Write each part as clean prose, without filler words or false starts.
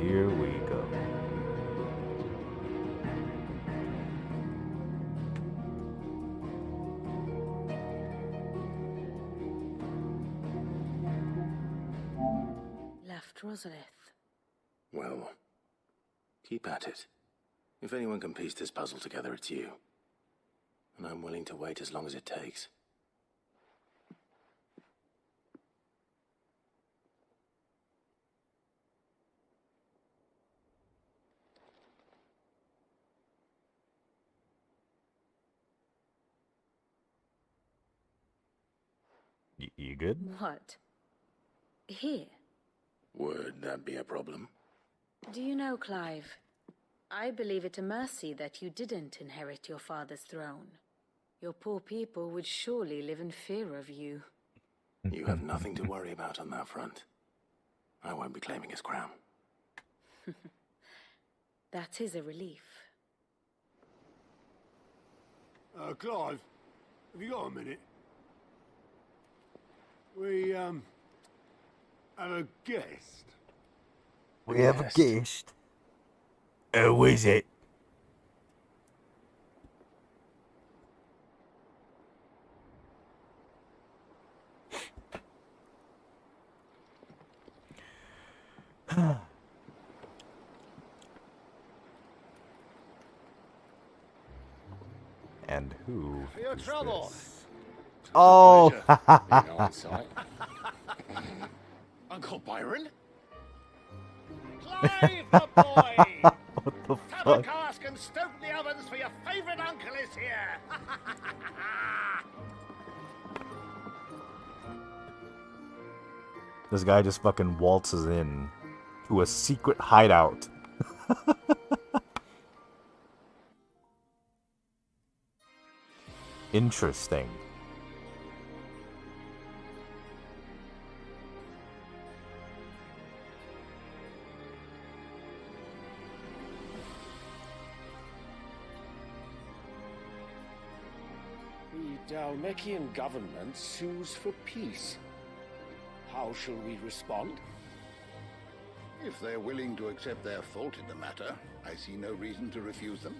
Here we go. Left Rosalith. Well, keep at it. If anyone can piece this puzzle together, it's you. And I'm willing to wait as long as it takes. You good? What? Here? Would that be a problem? Do you know, Clive, I believe it a mercy that you didn't inherit your father's throne. Your poor people would surely live in fear of you. You have nothing to worry about on that front. I won't be claiming his crown. That is a relief. Clive, have you got a minute? We, have a guest. We have a guest. Who is it? And who? For your trouble. This? Oh! Uncle Byron? Clive, the boy! What the Have a fuck? cask and stoke the ovens for your favourite uncle is here! This guy just fucking waltzes in to a secret hideout. Interesting. The Dalmekian government sues for peace. How shall we respond? If they're willing to accept their fault in the matter, I see no reason to refuse them.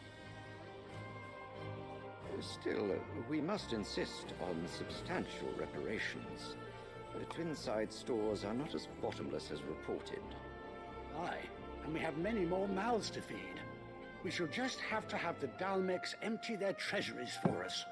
Still, we must insist on substantial reparations. The Twinside stores are not as bottomless as reported. Aye, and we have many more mouths to feed. We shall just have to have the Dalmeks empty their treasuries for us.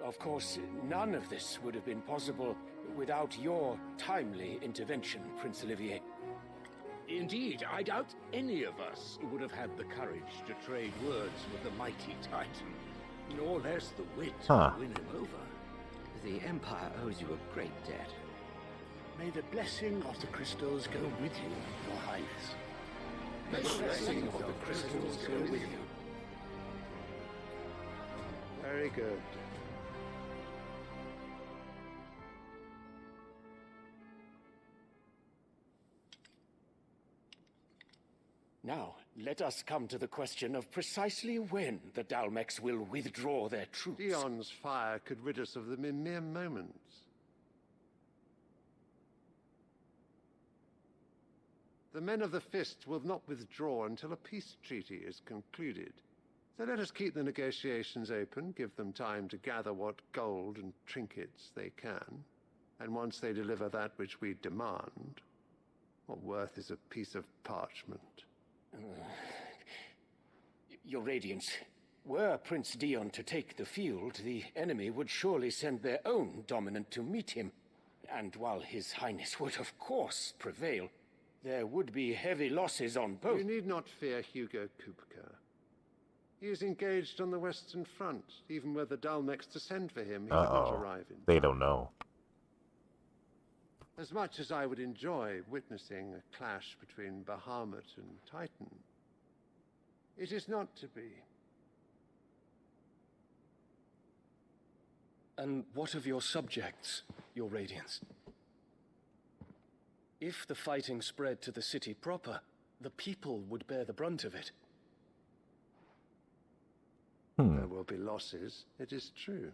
Of course, none of this would have been possible without your timely intervention, Prince Olivier. Indeed, I doubt any of us would have had the courage to trade words with the mighty Titan, nor less the wit to win him over. The Empire owes you a great debt. May the blessing of the crystals go with you, Your Highness. May the blessing of the crystals go with you. Very good. Now, let us come to the question of precisely when the Dalmeks will withdraw their troops. Dion's fire could rid us of them in mere moments. The men of the Fist will not withdraw until a peace treaty is concluded. So let us keep the negotiations open, give them time to gather what gold and trinkets they can. And once they deliver that which we demand, what worth is a piece of parchment? Your Radiance, were Prince Dion to take the field, the enemy would surely send their own dominant to meet him. And while His Highness would of course prevail, there would be heavy losses on both. You need not fear Hugo Kupka. He is engaged on the Western Front. Even were the Dalmeks to send for him, he would not arrive in time. They don't know. As much as I would enjoy witnessing a clash between Bahamut and Titan, it is not to be. And what of your subjects, Your Radiance? If the fighting spread to the city proper, the people would bear the brunt of it. There will be losses, it is true.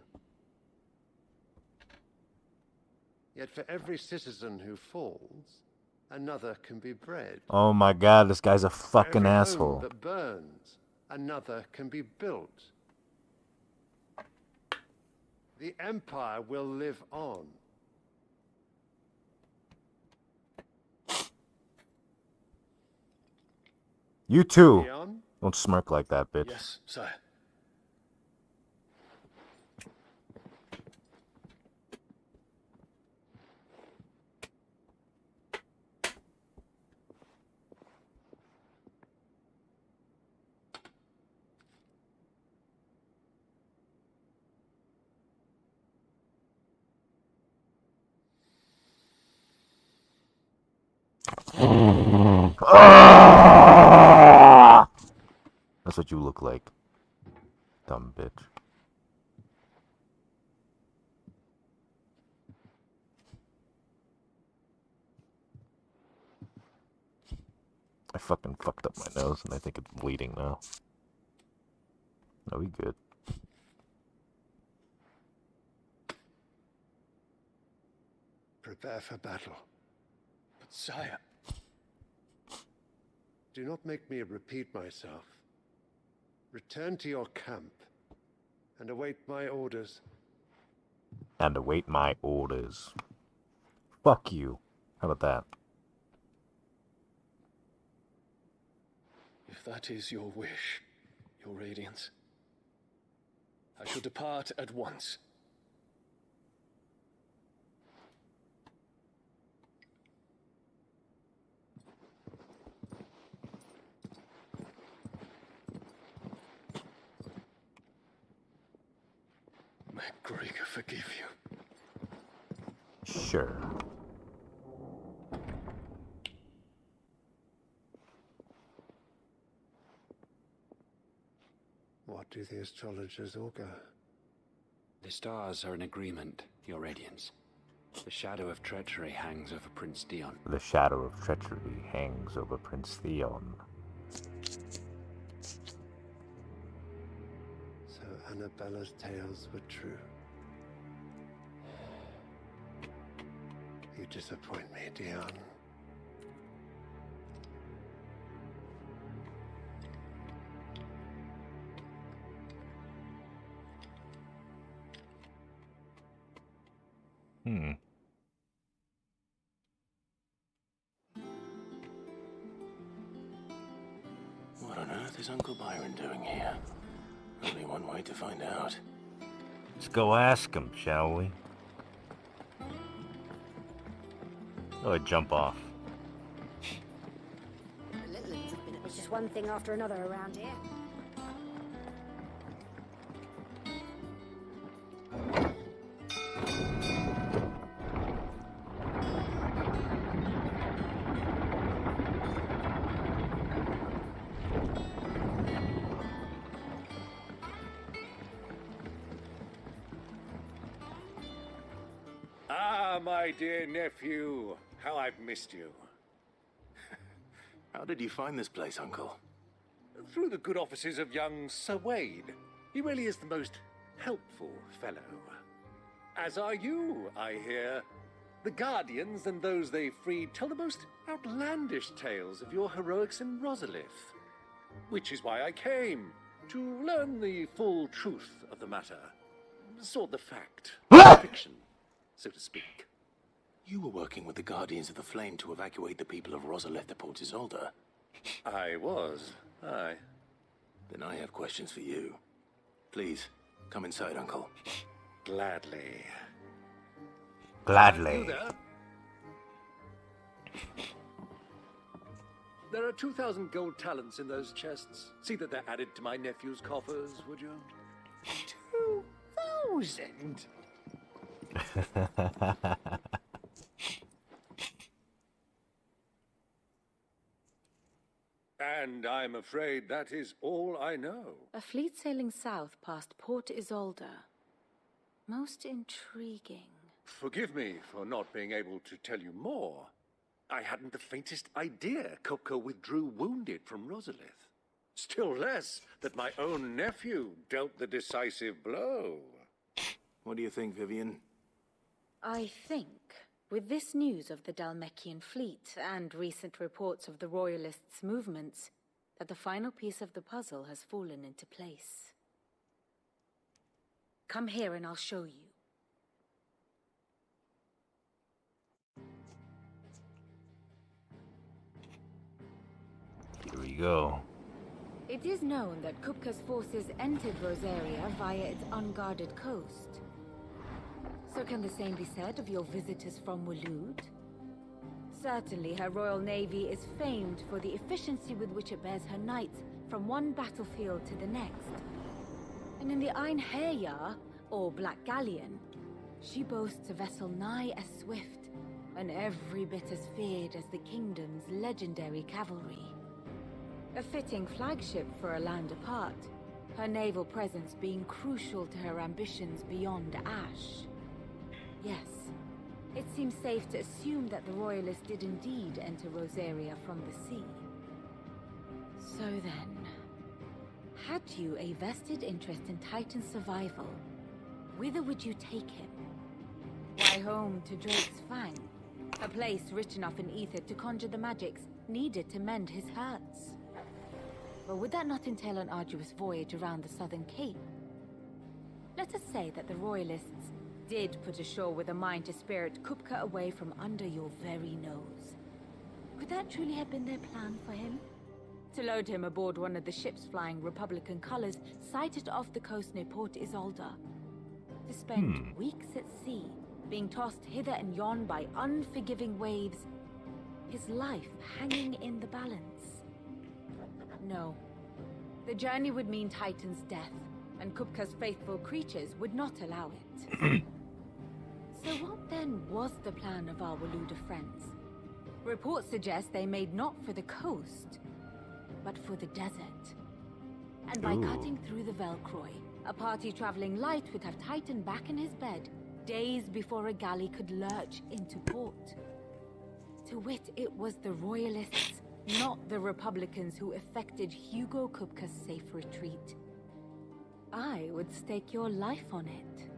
Yet for every citizen who falls, another can be bred. Oh my god, this guy's a fucking For every asshole. home that burns, another can be built. The Empire will live on. You too. Dion? Don't smirk like that, bitch. Yes, sire. That's what you look like. Dumb bitch. I fucking fucked up my nose and I think it's bleeding now. No, we good. Prepare for battle. But sire... Do not make me repeat myself. Return to your camp and await my orders. And await my orders. Fuck you. How about that? If that is your wish, your radiance, I shall depart at once. May Gregor forgive you. Sure. What do the astrologers augur? The stars are in agreement, Your Radiance. The shadow of treachery hangs over Prince Dion. The shadow of treachery hangs over Prince Theon. So Annabella's tales were true. You disappoint me, Dion. What on earth is Uncle Byron doing here? Only one way to find out. Let's go ask him, shall we? Go ahead, jump off. It's just one thing after another around here. Ah, my dear nephew, how I've missed you. How did you find this place, Uncle? Through the good offices of young Sir Wade. He really is the most helpful fellow. As are you, I hear. The Guardians and those they freed tell the most outlandish tales of your heroics in Rosalith. Which is why I came, to learn the full truth of the matter. Sort the fact, fiction, so to speak. You were working with the Guardians of the Flame to evacuate the people of Rosalith to Port Isolde. I was, aye. Then I have questions for you. Please, come inside, Uncle. Gladly. Gladly. You there? There are 2,000 gold talents in those chests. See that they're added to my nephew's coffers, would you? 2,000? And I'm afraid that is all I know. A fleet sailing south past Port Isolde. Most intriguing. Forgive me for not being able to tell you more. I hadn't the faintest idea Coco withdrew wounded from Rosalith. Still less that my own nephew dealt the decisive blow. What do you think, Vivian? I think With this news of the Dalmekian fleet and recent reports of the Royalists' movements, that the final piece of the puzzle has fallen into place. Come here and I'll show you. Here we go. It is known that Kupka's forces entered Rosaria via its unguarded coast. So can the same be said of your visitors from Waloed? Certainly her Royal Navy is famed for the efficiency with which it bears her knights from one battlefield to the next. And in the Einherjar, or Black Galleon, she boasts a vessel nigh as swift and every bit as feared as the kingdom's legendary cavalry. A fitting flagship for a land apart, her naval presence being crucial to her ambitions beyond Ash. Yes, it seems safe to assume that the Royalists did indeed enter Rosaria from the sea. So then, had you a vested interest in Titan's survival, whither would you take him? Why, home to Drake's Fang, a place rich enough in ether to conjure the magics needed to mend his hurts. But would that not entail an arduous voyage around the southern cape? Let us say that the Royalists did put ashore with a mind to spirit Kupka away from under your very nose. Could that truly have been their plan for him? To load him aboard one of the ships flying Republican colors sighted off the coast near Port Isolde. To spend weeks at sea, being tossed hither and yon by unforgiving waves, his life hanging in the balance. No. The journey would mean Titan's death, and Kupka's faithful creatures would not allow it. So what then was the plan of our Waluda friends? Reports suggest they made not for the coast, but for the desert. And by cutting through the Velcroy, a party traveling light would have Titan back in his bed days before a galley could lurch into port. To wit, it was the Royalists, not the Republicans, who effected Hugo Kupka's safe retreat. I would stake your life on it.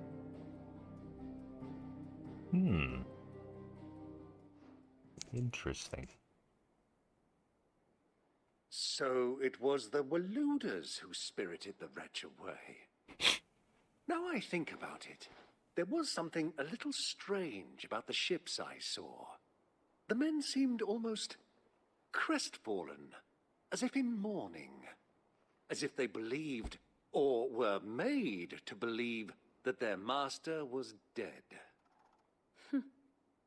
Interesting. So it was the Waluders who spirited the wretch away. Now I think about it, there was something a little strange about the ships I saw. The men seemed almost crestfallen, as if in mourning, as if they believed, or were made to believe, that their master was dead.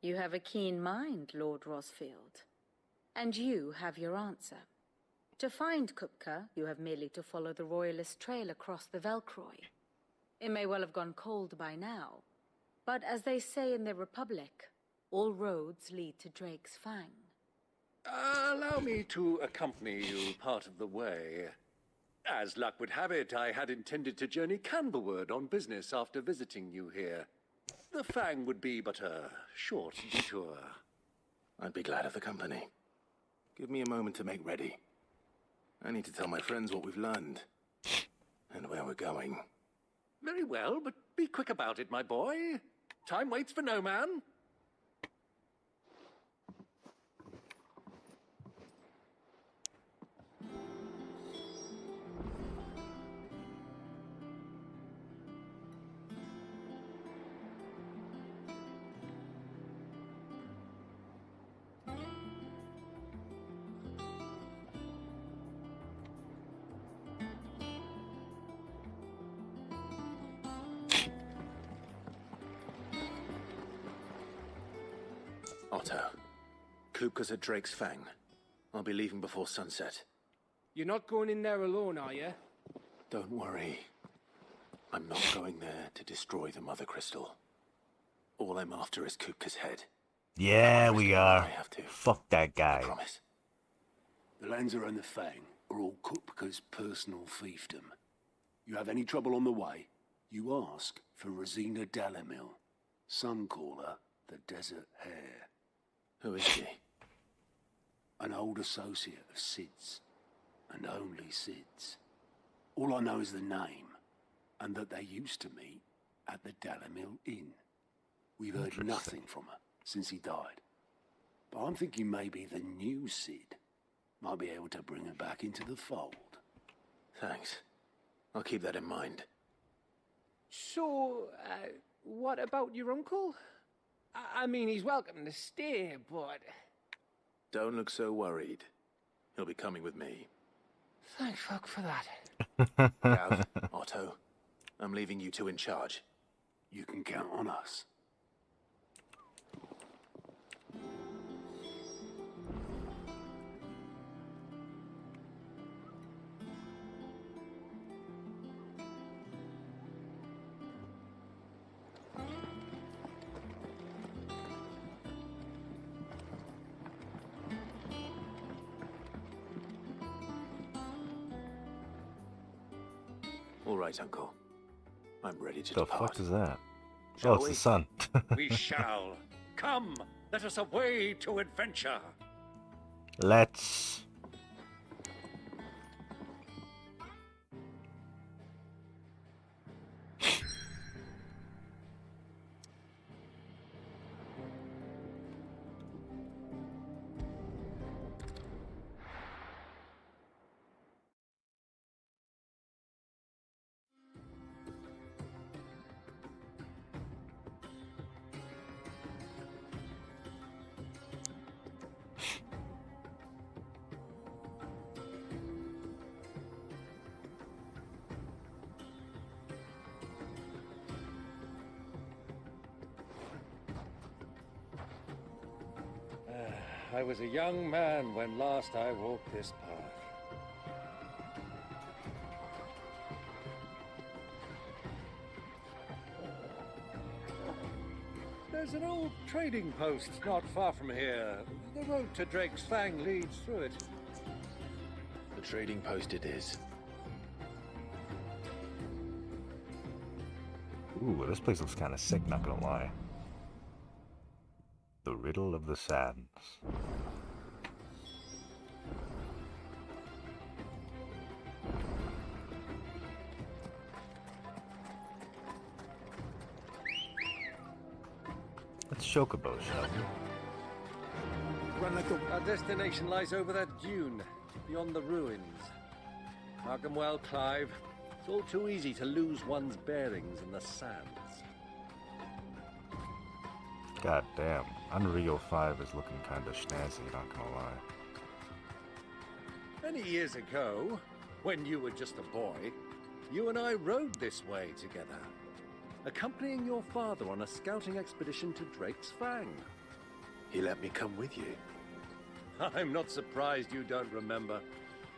You have a keen mind, Lord Rosfield. And you have your answer. To find Kupka, you have merely to follow the Royalist trail across the Velcroy. It may well have gone cold by now, but as they say in the Republic, all roads lead to Drake's Fang. Allow me to accompany you part of the way. As luck would have it, I had intended to journey Canberward on business after visiting you here. The Fang would be but a short detour. I'd be glad of the company. Give me a moment to make ready. I need to tell my friends what we've learned, and where we're going. Very well, but be quick about it, my boy. Time waits for no man. Otto, Kupka's at Drake's Fang. I'll be leaving before sunset. You're not going in there alone, are you? Don't worry. I'm not going there to destroy the Mother Crystal. All I'm after is Kupka's head. Yeah, we are. I have to. Fuck that guy. I promise. The lands around the Fang are all Kupka's personal fiefdom. You have any trouble on the way, you ask for Rosina Dalamil, Suncaller, the Desert Hare. Who is she? An old associate of Sid's, and only Sid's. All I know is the name, and that they used to meet at the Dalamil Inn. We've heard nothing from her since he died. But I'm thinking maybe the new Cid might be able to bring her back into the fold. Thanks. I'll keep that in mind. So, what about your uncle? I mean, he's welcome to stay, but... Don't look so worried. He'll be coming with me. Thank fuck for that. Gav, Otto, I'm leaving you two in charge. You can count on us. All right, Uncle. I'm ready to The depart. fuck is that? Shall Oh, it's we? the sun. We shall. Come, let us away to adventure. Let's. I was a young man when last I walked this path. There's an old trading post not far from here. The road to Drake's Fang leads through it. The trading post it is. Ooh, this place looks kind of sick, not gonna lie. The Riddle of the Sands. Let's chocobo, shall we? Run like our destination lies over that dune, beyond the ruins. Mark 'em well, Clive. It's all too easy to lose one's bearings in the sands. God damn, Unreal 5 is looking kinda snazzy, not gonna lie. Many years ago, when you were just a boy, you and I rode this way together, accompanying your father on a scouting expedition to Drake's Fang. He let me come with you. I'm not surprised you don't remember.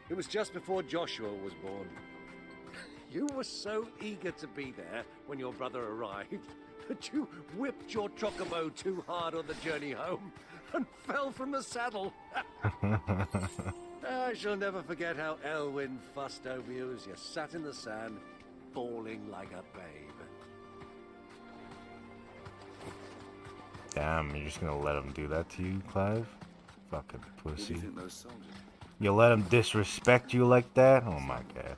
It was just before Joshua was born. You were so eager to be there when your brother arrived that you whipped your chocobo too hard on the journey home and fell from the saddle. I shall never forget how Elwyn fussed over you as you sat in the sand, bawling like a babe. Damn, you're just gonna let him do that to you, Clive? Fucking Who do pussy. you think those soldiers? You let him disrespect you like that? Oh my god.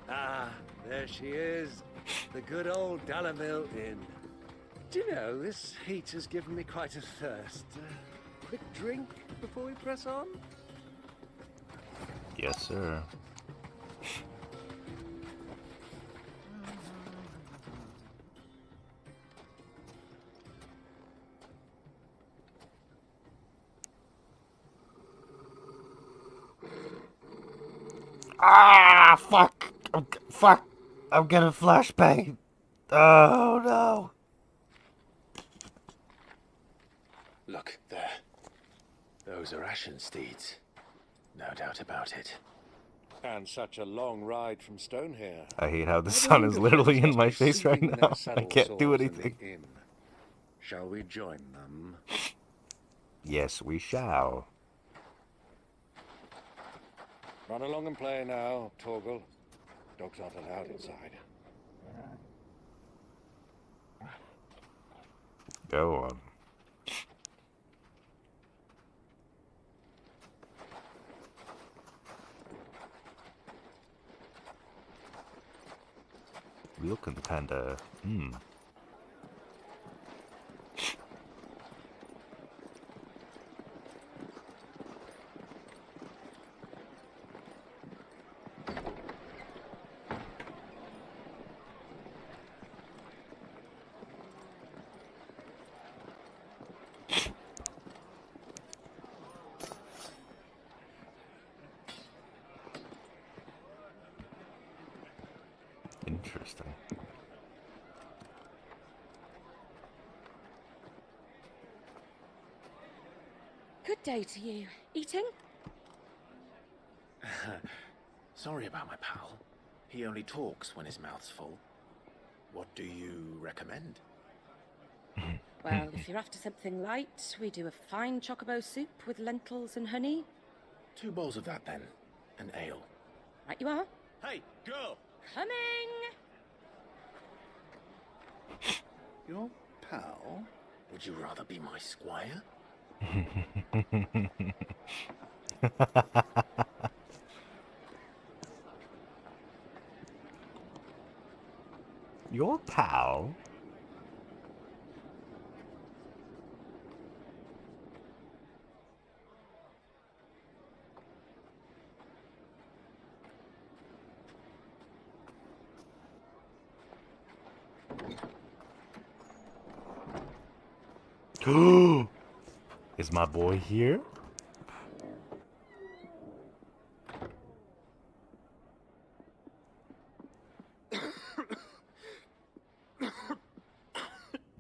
Ah, there she is. The good old Dalamil Inn. Do you know, this heat has given me quite a thirst. Quick drink before we press on? Yes, sir. Ah, fuck! Fuck! I'm getting flashbang. Oh no! Look, there. Those are Ashen steeds. No doubt about it. And such a long ride from Stone here. I hate how the sun is literally in my face right now. I can't do anything. Shall we join them? Yes, we shall. Run along and play now, Torgal. Dogs aren't allowed inside. Go on. looking kinda, interesting. Good day to you. Eating? Sorry about my pal. He only talks when his mouth's full. What do you recommend? Well, if you're after something light, we do a fine chocobo soup with lentils and honey. 2 bowls of that, then. An ale. Right you are. Hey, girl! Coming! Your pal? Would you rather be my squire? Your pal? Is my boy here?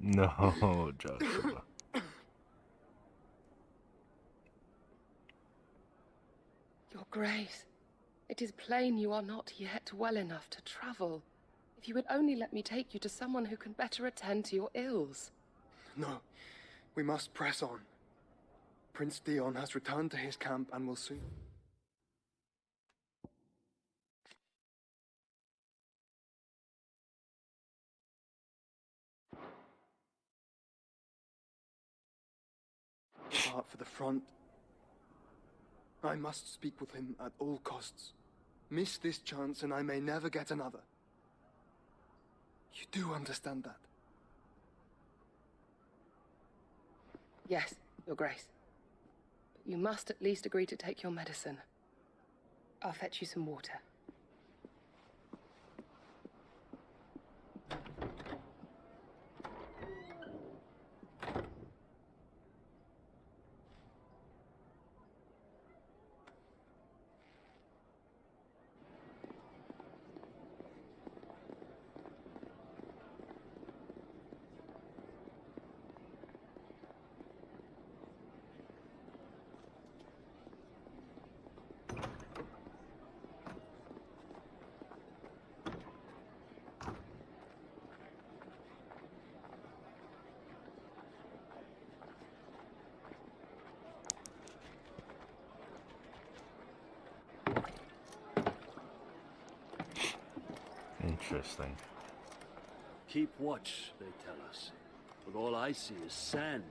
No, Joshua. Your Grace, it is plain you are not yet well enough to travel. If you would only let me take you to someone who can better attend to your ills. No, we must press on. Prince Dion has returned to his camp and will soon... depart for the front. I must speak with him at all costs. Miss this chance and I may never get another. You do understand that? Yes, Your Grace. But you must at least agree to take your medicine. I'll fetch you some water. Interesting. Keep watch, they tell us. But all I see is sand.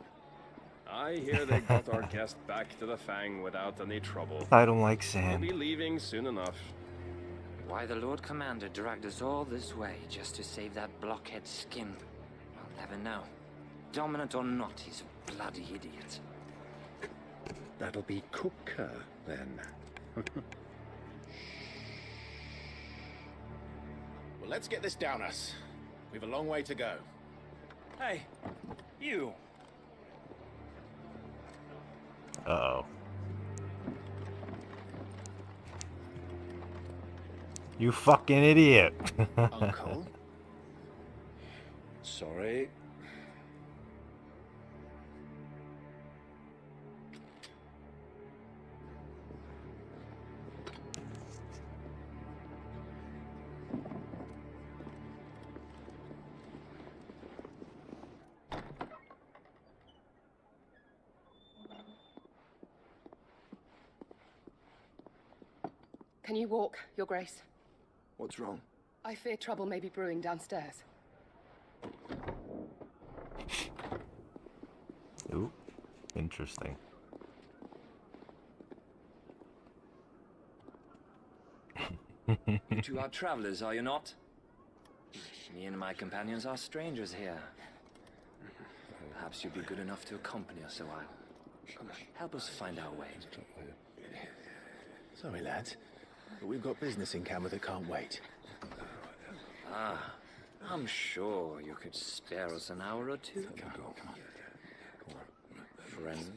I hear they got our guest back to the Fang without any trouble. I don't like We'll sand. be leaving soon enough. Why the Lord Commander dragged us all this way just to save that blockhead skin, I'll never know. Dominant or not, he's a bloody idiot. That'll be Cooker, then. Well, let's get this down us. We've a long way to go. Hey, you. Uh-oh. You fucking idiot. Uncle? Sorry. Can you walk, Your Grace? What's wrong? I fear trouble may be brewing downstairs. Ooh, interesting. You two are travelers, are you not? Me and my companions are strangers here. Perhaps you'd be good enough to accompany us a while. Help us find our way. Sorry, lads, but we've got business in camera that can't wait. Ah, I'm sure you could spare us an hour or two. Come on. Friend.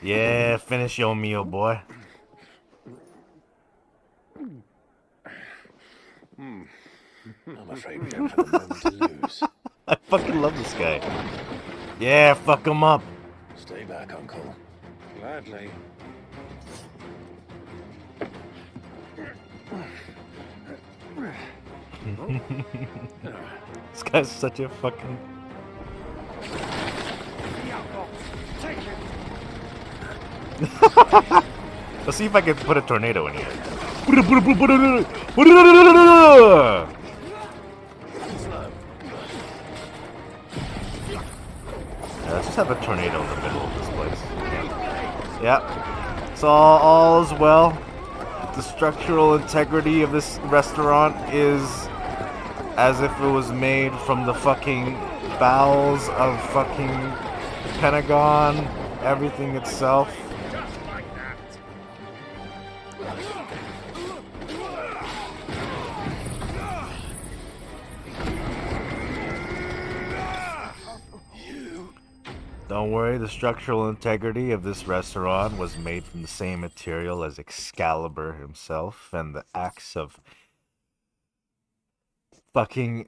Yeah, finish your meal, boy. I'm afraid we don't have a moment to lose. I fucking love this guy. Yeah, fuck him up. Stay back, Uncle. Gladly. This guy's such a fucking... Let's see if I can put a tornado in here. Yeah, let's just have a tornado in the middle of this place. Yeah. So all is well. The structural integrity of this restaurant is as if it was made from the fucking bowels of fucking Pentagon, everything itself. Don't worry, the structural integrity of this restaurant was made from the same material as Excalibur himself and the axe of fucking...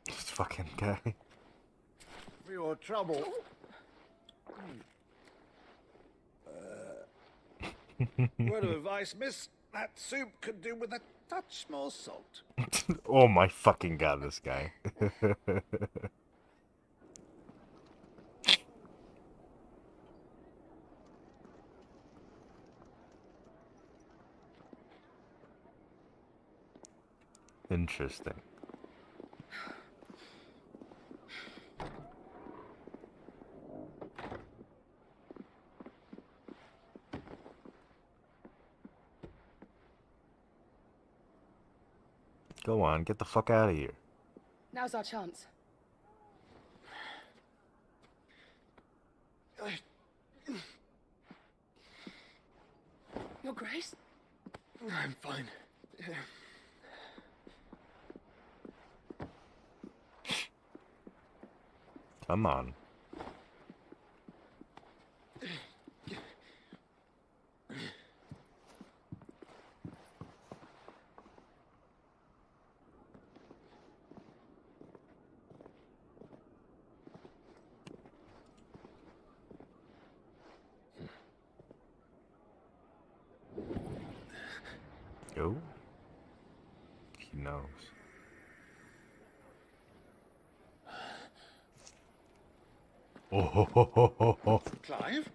This fucking guy. For your trouble. Word of advice, miss. That soup could do with a touch more salt. Oh my fucking god, this guy. Interesting. Go on, get the fuck out of here. Now's our chance. Your Grace? I'm fine. Come on. Oh. He knows. Oh, ho, ho, ho, ho, ho. Clive?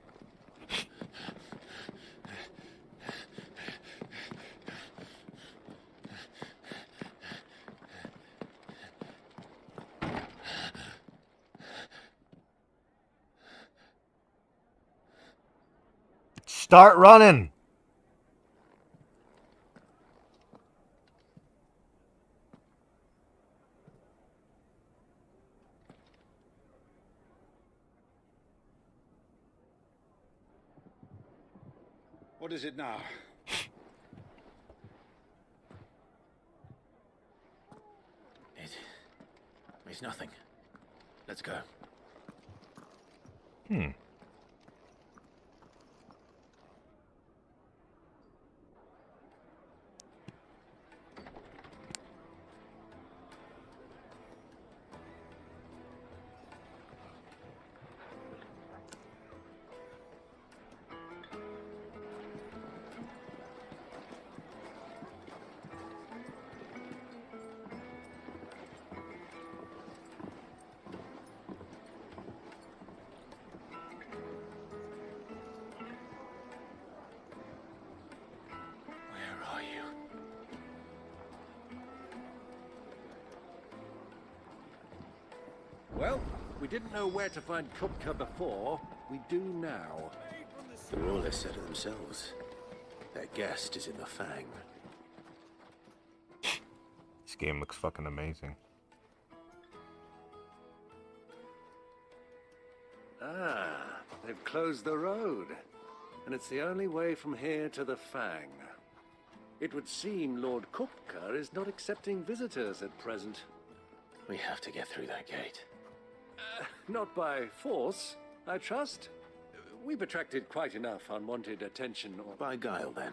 Start running. What is it now? It's nothing. Let's go. Well, we didn't know where to find Kupka before. We do now. The Royalists said it themselves. Their guest is in the Fang. This game looks fucking amazing. Ah, they've closed the road. And it's the only way from here to the Fang. It would seem Lord Kupka is not accepting visitors at present. We have to get through that gate. Not by force, I trust. We've attracted quite enough unwanted attention. By guile, then.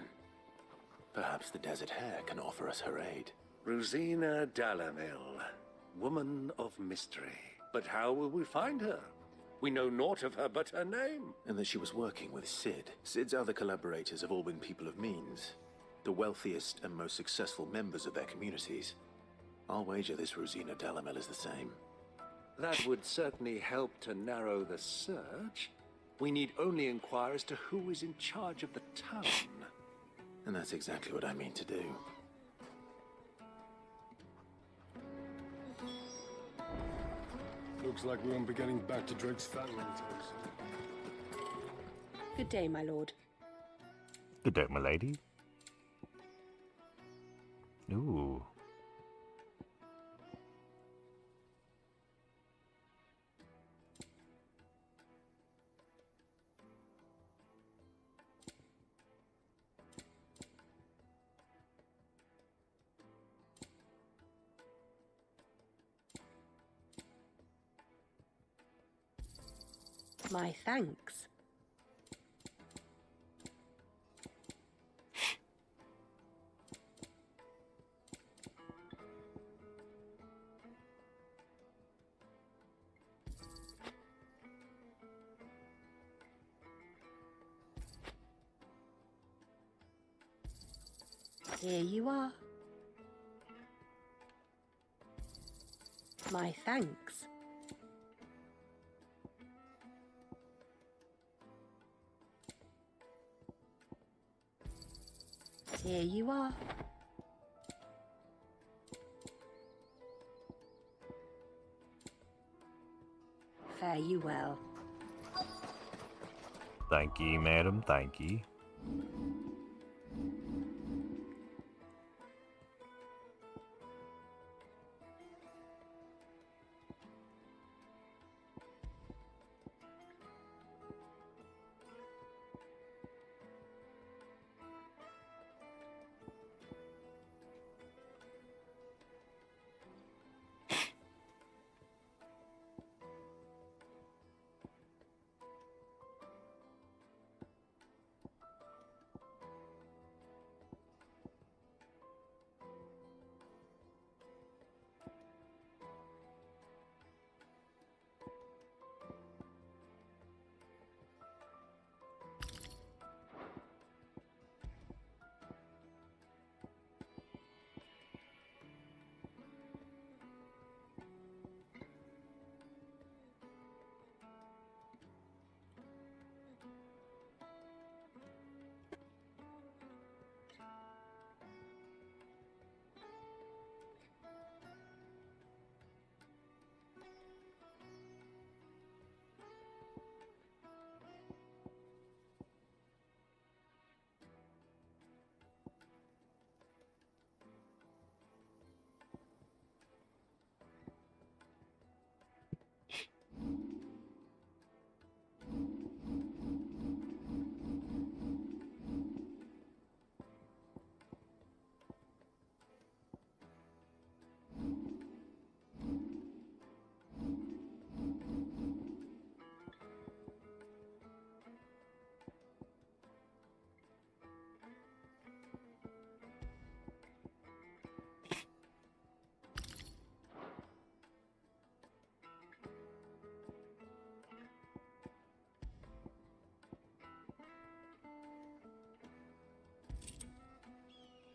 Perhaps the Desert Hare can offer us her aid. Rosina Dalamil, woman of mystery. But how will we find her? We know naught of her but her name. And that she was working with Sid. Sid's other collaborators have all been people of means. The wealthiest and most successful members of their communities. I'll wager this Rosina Dalamil is the same. That would certainly help to narrow the search. We need only inquire as to who is in charge of the town. And that's exactly what I mean to do. Looks like we won't be getting back to Drake's Fang anytime soon. Good day, my lord. Good day, my lady. Ooh. My thanks. Here you are. My thanks. Here you are. Fare you well. Thank ye, madam, thank ye.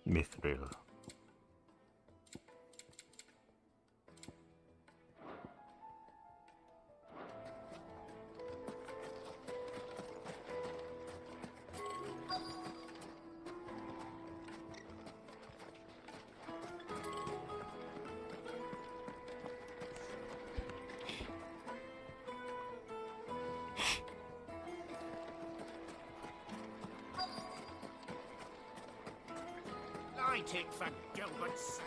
Mithril. Eat it for Gilbert's sake.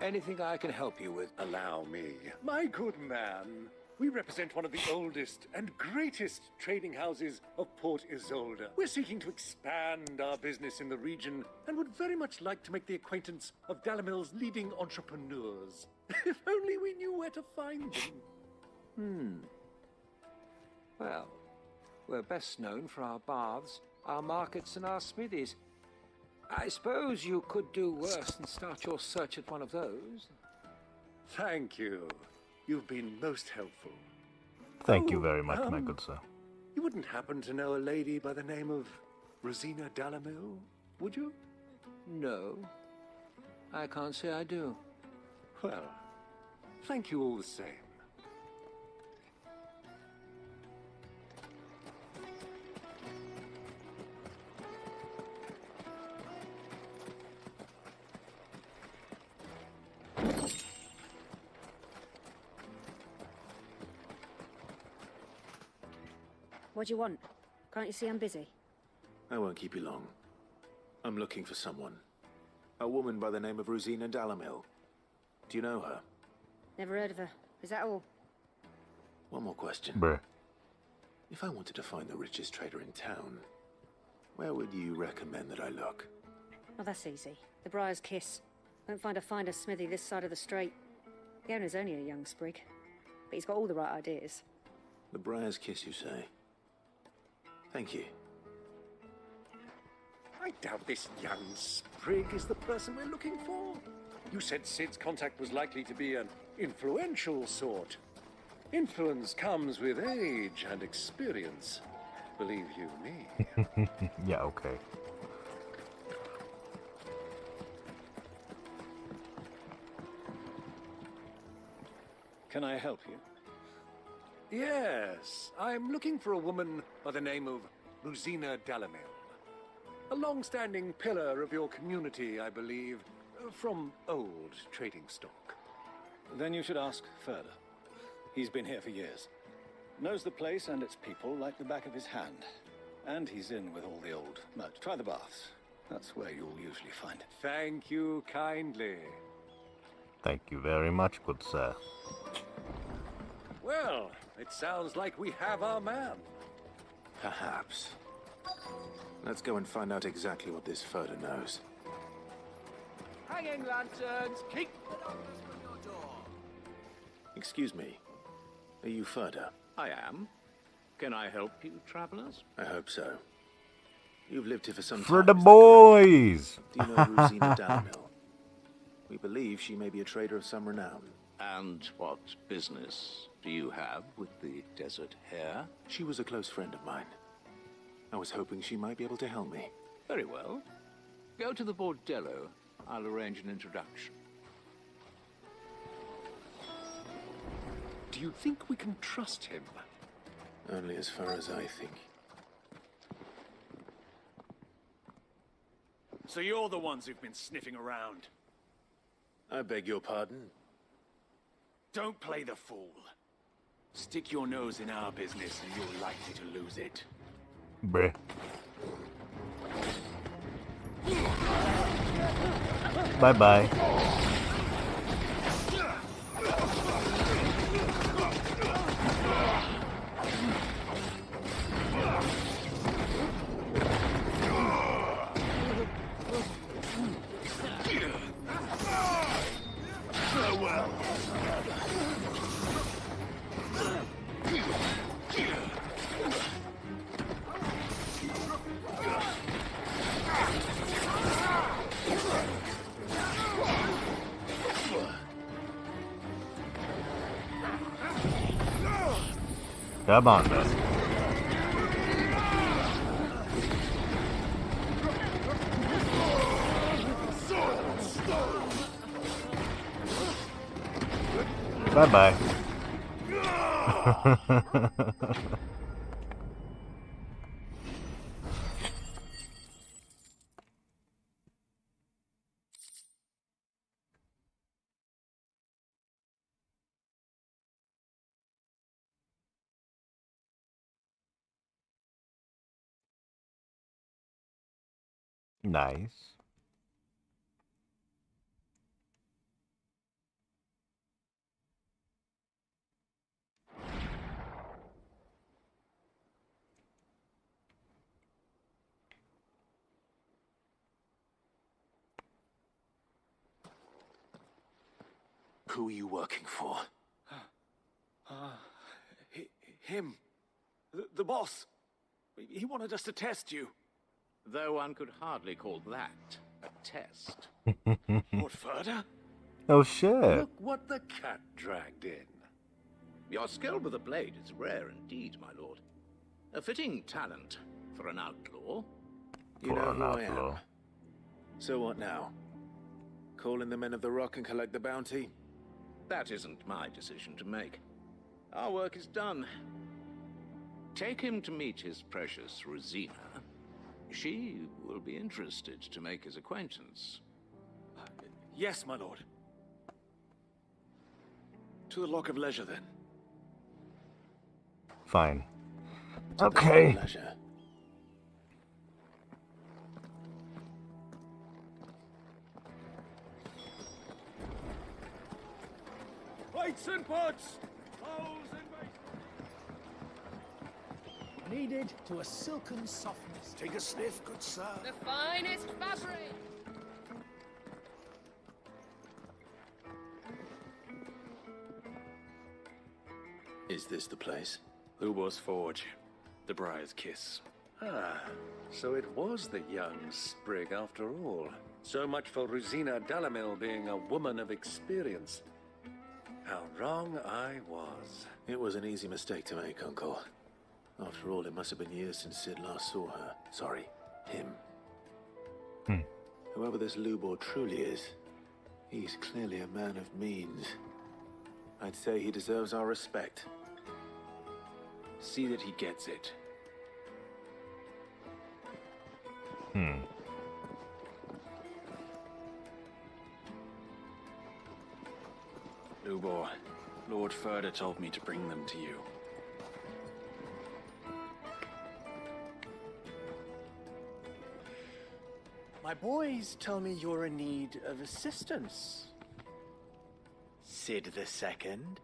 Anything I can help you with, allow me. My good man, we represent one of the oldest and greatest trading houses of Port Isolde. We're seeking to expand our business in the region and would very much like to make the acquaintance of Dalamil's leading entrepreneurs. If only we knew where to find them. Well, we're best known for our baths, our markets, and our smithies. I suppose you could do worse than start your search at one of those. Thank you. You've been most helpful. Thank you very much, my good sir. You wouldn't happen to know a lady by the name of Rosina Dalamil, would you? No, I can't say I do. Well, thank you all the same. What do you want? Can't you see I'm busy? I won't keep you long. I'm looking for someone. A woman by the name of Rosina Dalamil. Do you know her? Never heard of her. Is that all? One more question. Bruh. If I wanted to find the richest trader in town, where would you recommend that I look? Oh, that's easy. The Briar's Kiss. Won't find a finer smithy this side of the strait. The owner's only a young sprig, but he's got all the right ideas. The Briar's Kiss, you say? Thank you. I doubt this young sprig is the person we're looking for. You said Sid's contact was likely to be an influential sort. Influence comes with age and experience. Believe you me. Yeah, okay. Can I help you? Yes, I'm looking for a woman by the name of Rosina Dalamil. A long-standing pillar of your community, I believe, from old trading stock. Then you should ask further. He's been here for years. Knows the place and its people like the back of his hand. And he's in with all the old merch. Try the baths. That's where you'll usually find it. Thank you kindly. Thank you very much, good sir. Well, it sounds like we have our man. Perhaps. Let's go and find out exactly what this Furter knows. Hanging lanterns, keep the numbers from your door. Excuse me. Are you Furter? I am. Can I help you, travelers? I hope so. You've lived here for some time. For the boys! Do you know Rosina Dalamil? We believe she may be a trader of some renown. And what business do you have with the desert hare? She was a close friend of mine. I was hoping she might be able to help me. Very well. Go to the bordello. I'll arrange an introduction. Do you think we can trust him? Only as far as I think. So you're the ones who've been sniffing around. I beg your pardon? Don't play the fool. Stick your nose in our business and you're likely to lose it. Bruh. Bye-bye. Farewell. Come on, then. Bye-bye. Nice. Who are you working for? Him. The boss. He wanted us to test you. Though one could hardly call that a test. Lord Further? Oh shit. Look what the cat dragged in. Your skill with the blade is rare indeed, my lord. A fitting talent for an outlaw. You know who I am. So what now? Call in the men of the Rock and collect the bounty? That isn't my decision to make. Our work is done. Take him to meet his precious Rosina. She will be interested to make his acquaintance. Yes, my lord. To the Lock of Leisure, then. Fine. Okay. Plates and pots! Kneaded to a silken softness. Take a sniff, good sir. The finest fabric! Is this the place? Lubor's Forge. The Briar's Kiss. Ah, so it was the young sprig after all. So much for Rosina Dalamil being a woman of experience. How wrong I was. It was an easy mistake to make, Uncle. After all, it must have been years since Sid last saw her. Sorry, him. Whoever this Lubor truly is, he's clearly a man of means. I'd say he deserves our respect. See that he gets it. Lubor, Lord Further told me to bring them to you. My boys tell me you're in need of assistance. Sid the Second.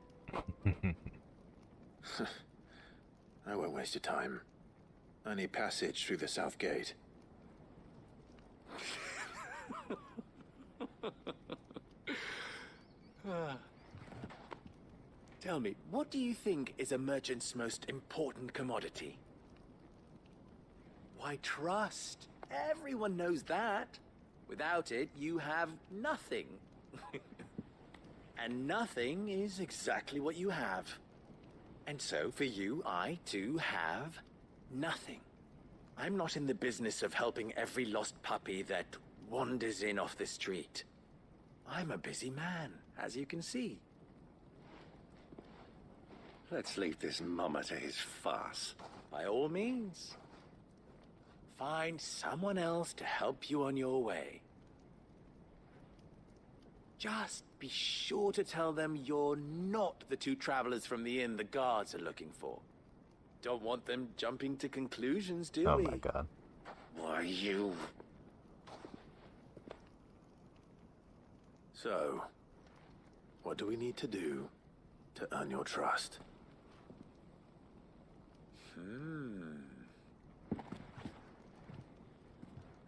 I won't waste your time. I need passage through the south gate. Tell me, what do you think is a merchant's most important commodity? Why, trust. Everyone knows that. Without it, you have nothing. And nothing is exactly what you have. And so, for you, I, too, have nothing. I'm not in the business of helping every lost puppy that wanders in off the street. I'm a busy man, as you can see. Let's leave this mummer to his farce. By all means. Find someone else to help you on your way. Just be sure to tell them you're not the two travelers from the inn the guards are looking for. Don't want them jumping to conclusions, do we? Oh my god. Why, you... So, what do we need to do to earn your trust?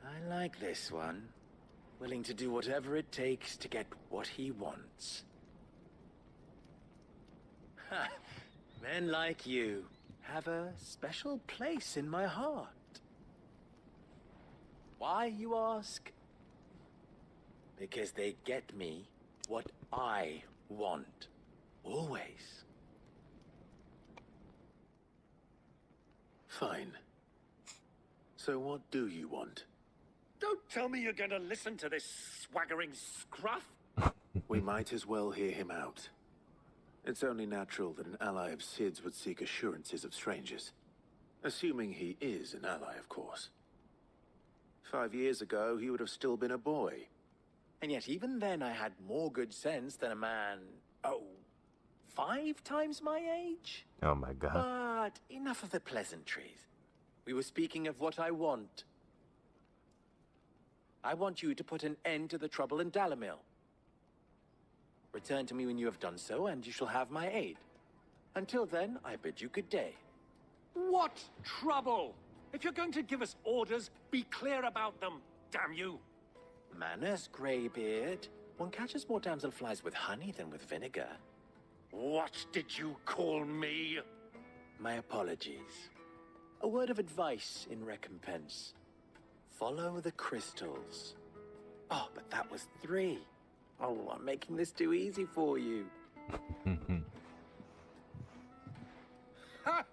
I like this one. Willing to do whatever it takes to get what he wants. Ha! Men like you have a special place in my heart. Why, you ask? Because they get me what I want. Always. Fine. So what do you want? Don't tell me you're going to listen to this swaggering scruff. We might as well hear him out. It's only natural that an ally of Sid's would seek assurances of strangers. Assuming he is an ally, of course. 5 years ago, he would have still been a boy. And yet even then I had more good sense than a man, 5 times my age? Oh my god. But enough of the pleasantries. We were speaking of what I want. I want you to put an end to the trouble in Dalamil. Return to me when you have done so, and you shall have my aid. Until then, I bid you good day. What trouble? If you're going to give us orders, be clear about them, damn you! Manners, Greybeard. One catches more damselflies with honey than with vinegar. What did you call me? My apologies. A word of advice in recompense. Follow the crystals. Oh, but that was 3. Oh, I'm making this too easy for you. Ha!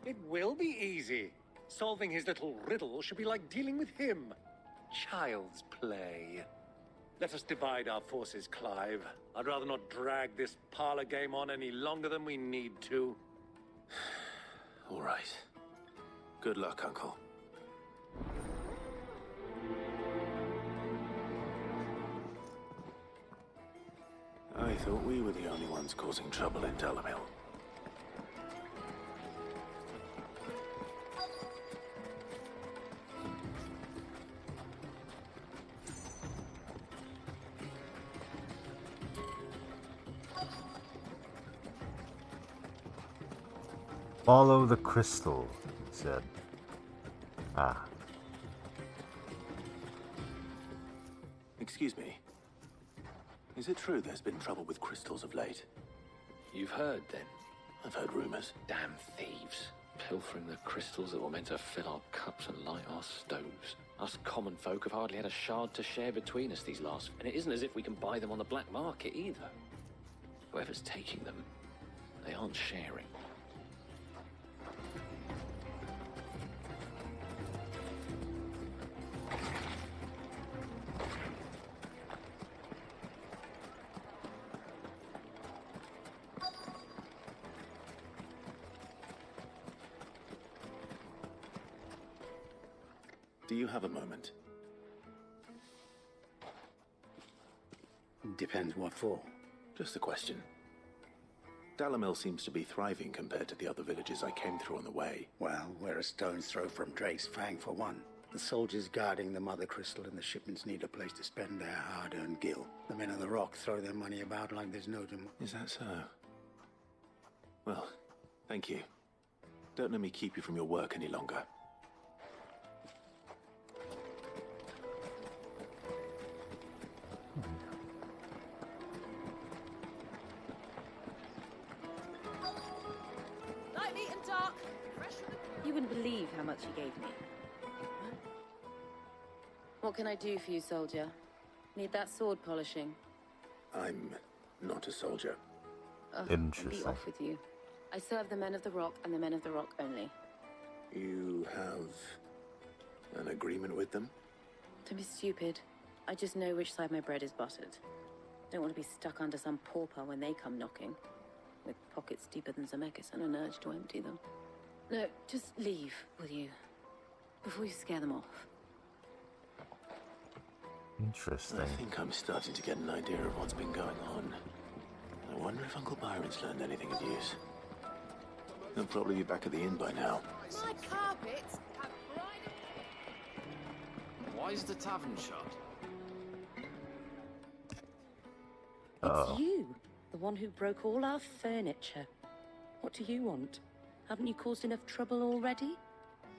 It will be easy. Solving his little riddle should be like dealing with him. Child's play. Let us divide our forces, Clive. I'd rather not drag this parlor game on any longer than we need to. All right. Good luck, Uncle. I thought we were the only ones causing trouble in Dalamil. Follow the crystal, he said. Ah. Excuse me. Is it true there's been trouble with crystals of late? You've heard, then? I've heard rumors. Damn thieves. Pilfering the crystals that were meant to fill our cups and light our stoves. Us common folk have hardly had a shard to share between us these last... And it isn't as if we can buy them on the black market, either. Whoever's taking them, they aren't sharing. Do you have a moment? Depends what for. Just a question. Dalamil seems to be thriving compared to the other villages I came through on the way. Well, we're a stone's throw from Drake's Fang for one. The soldiers guarding the Mother Crystal and the shipments need a place to spend their hard-earned gil. The men of the Rock throw their money about like there's no tomorrow. Is that so? Well, thank you. Don't let me keep you from your work any longer. Light, neat and dark. Fresh from the... You wouldn't believe how much he gave me. What can I do for you, soldier? Need that sword polishing? I'm not a soldier. Interesting. Be off with you. I serve the men of the Rock and the men of the Rock only. You have an agreement with them? Don't be stupid. I just know which side my bread is buttered. Don't want to be stuck under some pauper when they come knocking. With pockets deeper than Zemeckis and an urge to empty them. No, just leave, will you? Before you scare them off. Interesting. I think I'm starting to get an idea of what's been going on. I wonder if Uncle Byron's learned anything of use. He'll probably be back at the inn by now. My carpets have Why is the tavern shut? It's you, the one who broke all our furniture. What do you want? Haven't you caused enough trouble already?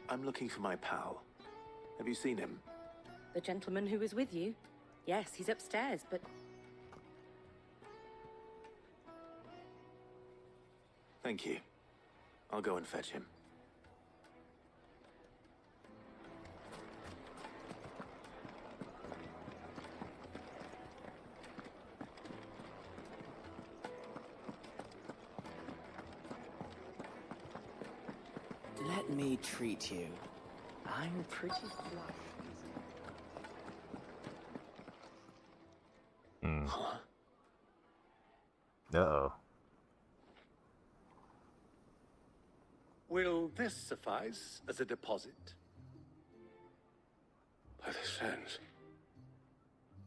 I'm looking for my pal. Have you seen him? The gentleman who was with you? Yes, he's upstairs, but... Thank you. I'll go and fetch him. Let me treat you. I'm pretty flush. Uh-oh. Will this suffice as a deposit? By the sands.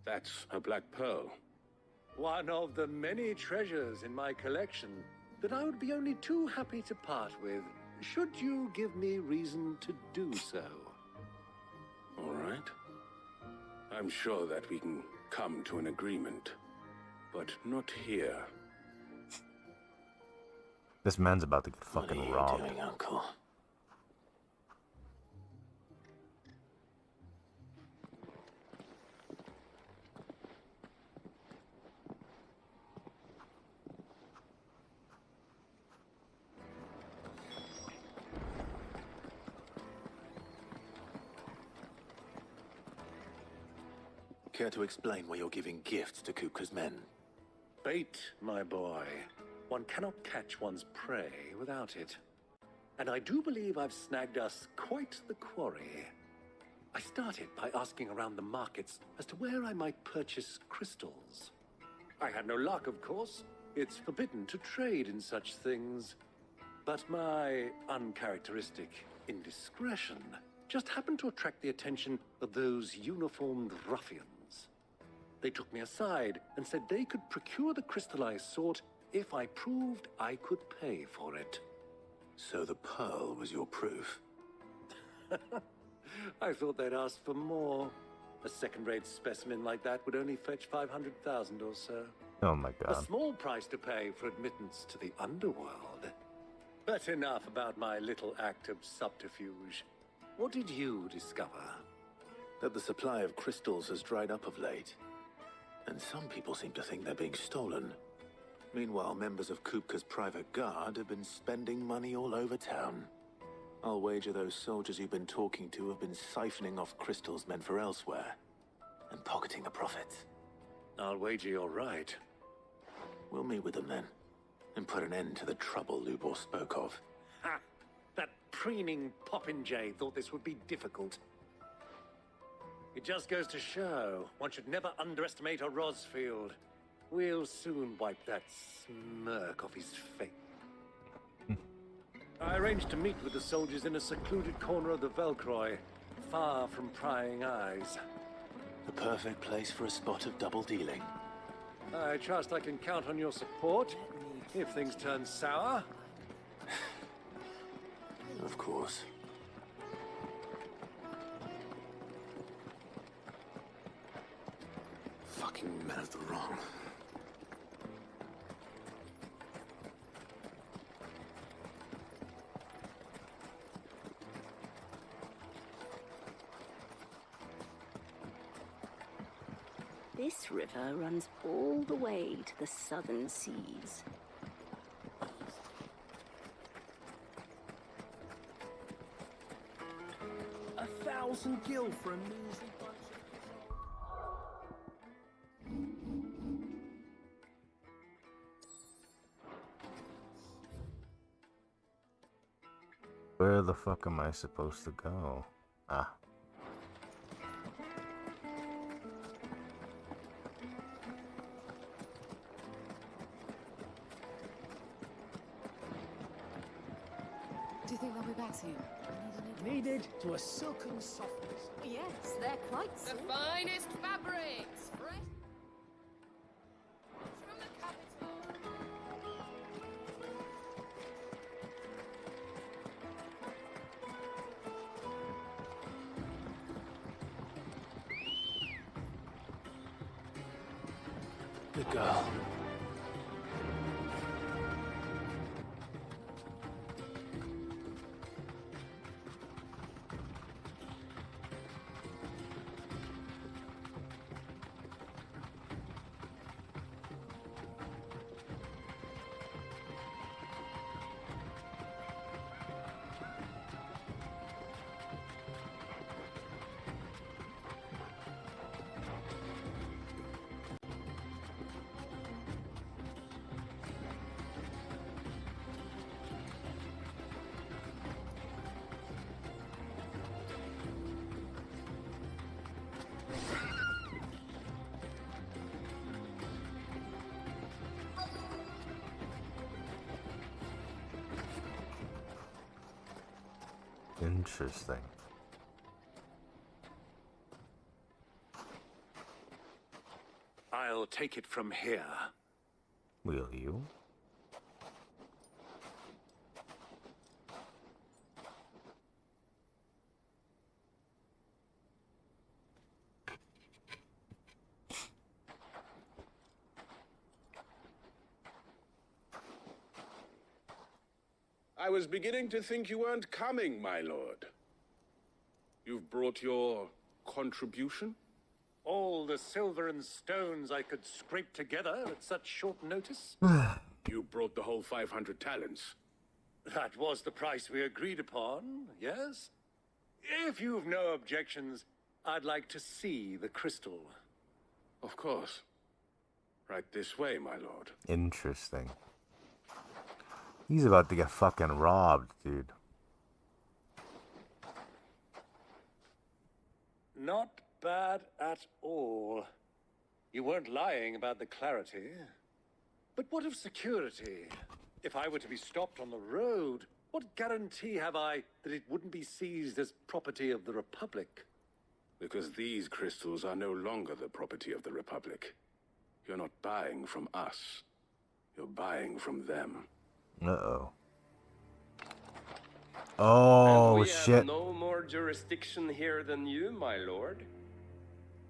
That's a black pearl. One of the many treasures in my collection that I would be only too happy to part with, should you give me reason to do so. All right. I'm sure that we can come to an agreement, but not here. This man's about to get fucking What are you robbed. doing, Uncle? Care to explain why you're giving gifts to Kupka's men? Bait, my boy. One cannot catch one's prey without it. And I do believe I've snagged us quite the quarry. I started by asking around the markets as to where I might purchase crystals. I had no luck, of course. It's forbidden to trade in such things. But my uncharacteristic indiscretion just happened to attract the attention of those uniformed ruffians. They took me aside and said they could procure the crystal I sought if I proved I could pay for it. So the pearl was your proof? I thought they'd ask for more. A second-rate specimen like that would only fetch 500,000 or so. Oh my A god. small price to pay for admittance to the underworld. But enough about my little act of subterfuge. What did you discover? That the supply of crystals has dried up of late. And some people seem to think they're being stolen. Meanwhile, members of Kupka's private guard have been spending money all over town. I'll wager those soldiers you've been talking to have been siphoning off crystals meant for elsewhere, and pocketing the profits. I'll wager you're right. We'll meet with them then, and put an end to the trouble Lubor spoke of. Ha! That preening popinjay thought this would be difficult. It just goes to show, one should never underestimate a Rosfield. We'll soon wipe that smirk off his face. I arranged to meet with the soldiers in a secluded corner of the Velcroy, far from prying eyes. The perfect place for a spot of double dealing. I trust I can count on your support, if things turn sour. Of course. Fucking men of the wrong. This river runs all the way to the southern seas. A 1,000 gil for a measly bunch Where the fuck am I supposed to go? Ah. Do you think they'll be back soon? needed to a silken softness. Yes, they're quite the finest fabrics. Fresh from the capital. Good girl. Interesting. I'll take it from here. Will you? I was beginning to think you weren't coming, my lord. You've brought your contribution? All the silver and stones I could scrape together at such short notice? You brought the whole 500 talents. That was the price we agreed upon, yes? If you've no objections, I'd like to see the crystal. Of course. Right this way, my lord. Interesting. He's about to get fucking robbed, dude. Not bad at all. You weren't lying about the clarity. But what of security? If I were to be stopped on the road, what guarantee have I that it wouldn't be seized as property of the Republic? Because these crystals are no longer the property of the Republic. You're not buying from us. You're buying from them. Uh-oh. Oh, we shit. have no more jurisdiction here than you, my lord.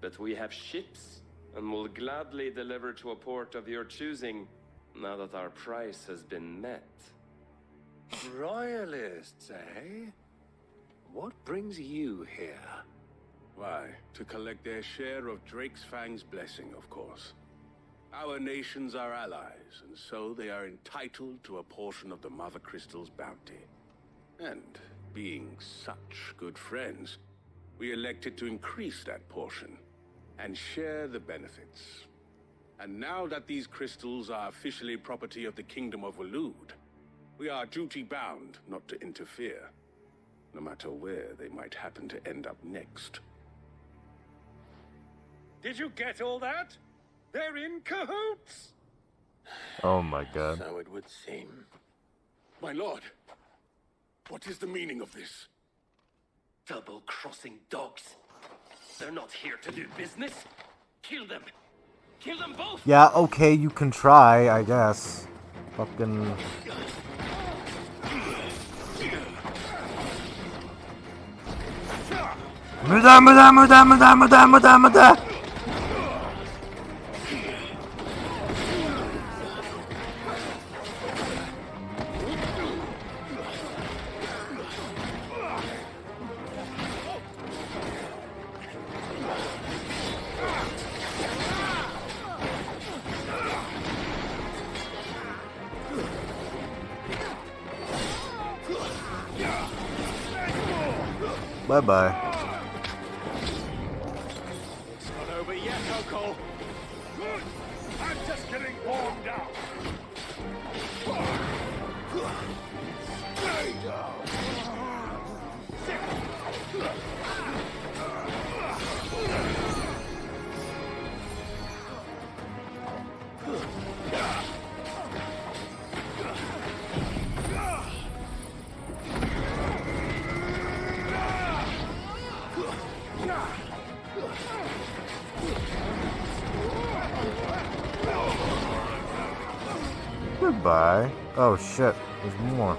But we have ships, and will gladly deliver to a port of your choosing, now that our price has been met. Royalists, eh? What brings you here? Why, to collect their share of Drake's Fang's blessing, of course. Our nations are allies, and so they are entitled to a portion of the Mother Crystal's bounty. And, being such good friends, we elected to increase that portion and share the benefits. And now that these crystals are officially property of the Kingdom of Waloed, we are duty-bound not to interfere, no matter where they might happen to end up next. Did you get all that? They're in cahoots! Oh my god. So it would seem. My lord, what is the meaning of this? Double-crossing dogs. They're not here to do business. Kill them. Kill them both. Yeah, okay, you can try, I guess. Fucking... Bye-bye. It's not over yet, Uncle. I'm just getting warmed up. Stay down. Goodbye. Oh shit, there's more.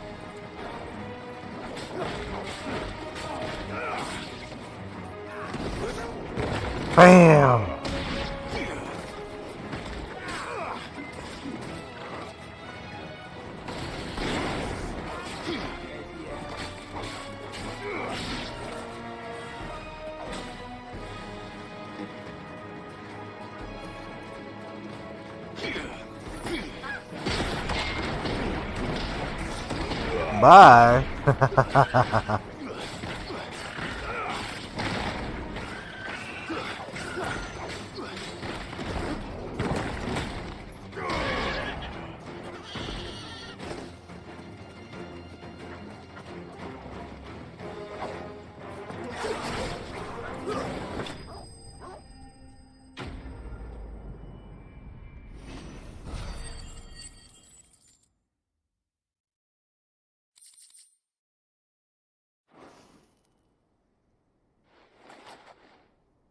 Bam! Bye.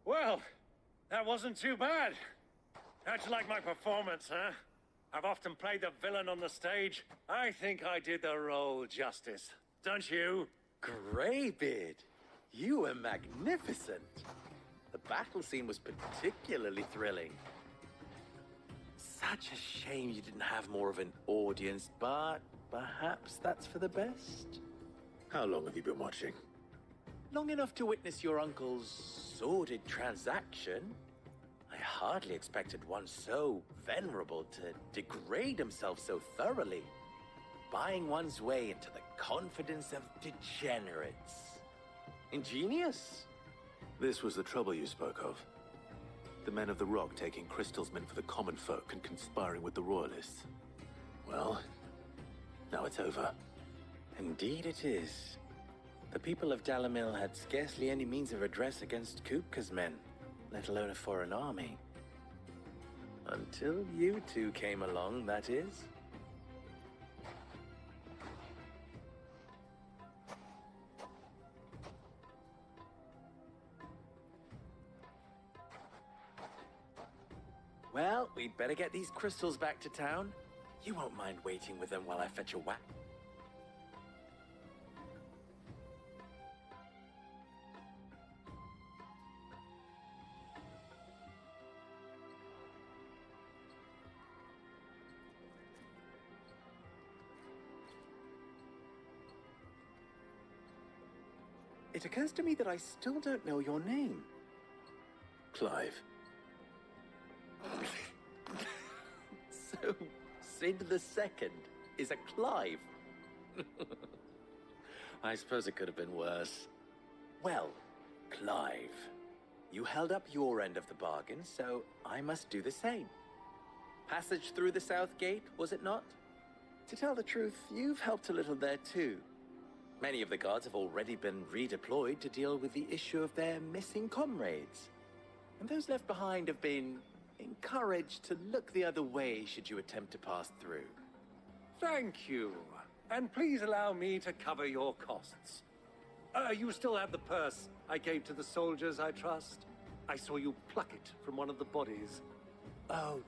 Well, that wasn't too bad. How'd you like my performance, huh? I've often played the villain on the stage. I think I did the role justice. Don't you? Greybeard, you were magnificent. The battle scene was particularly thrilling. Such a shame you didn't have more of an audience, but perhaps that's for the best. How long have you been watching? Long enough to witness your uncle's sordid transaction. I hardly expected one so venerable to degrade himself so thoroughly. Buying one's way into the confidence of degenerates. Ingenious. This was the trouble you spoke of. The men of the Rock taking crystals meant for the common folk and conspiring with the royalists. Well, now it's over. Indeed it is. The people of Dalamil had scarcely any means of redress against Kupka's men, let alone a foreign army. Until you two came along, that is. Well, we'd better get these crystals back to town. You won't mind waiting with them while I fetch a whack. It occurs to me that I still don't know your name. Clive. So, Sid the Second is a Clive. I suppose it could have been worse. Well, Clive, you held up your end of the bargain, so I must do the same. Passage through the South Gate, was it not? To tell the truth, you've helped a little there too. Many of the guards have already been redeployed to deal with the issue of their missing comrades. And those left behind have been encouraged to look the other way should you attempt to pass through. Thank you. And please allow me to cover your costs. You still have the purse I gave to the soldiers, I trust? I saw you pluck it from one of the bodies. Oh,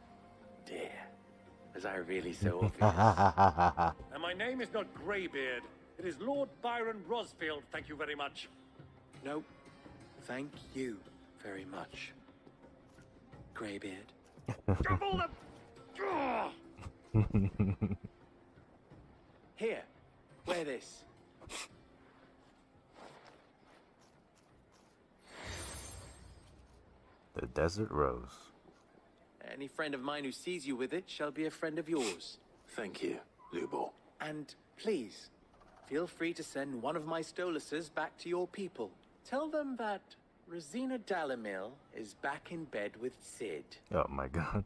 dear. Was I really so obvious? And my name is not Greybeard. It is Lord Byron Rosfield, thank you very much. No, thank you very much, Greybeard. Double the... Here, wear this. The Desert Rose. Any friend of mine who sees you with it shall be a friend of yours. Thank you, Lubor. And please, feel free to send one of my Stoluses back to your people. Tell them that Rosina Dalamil is back in bed with Sid. Oh my god.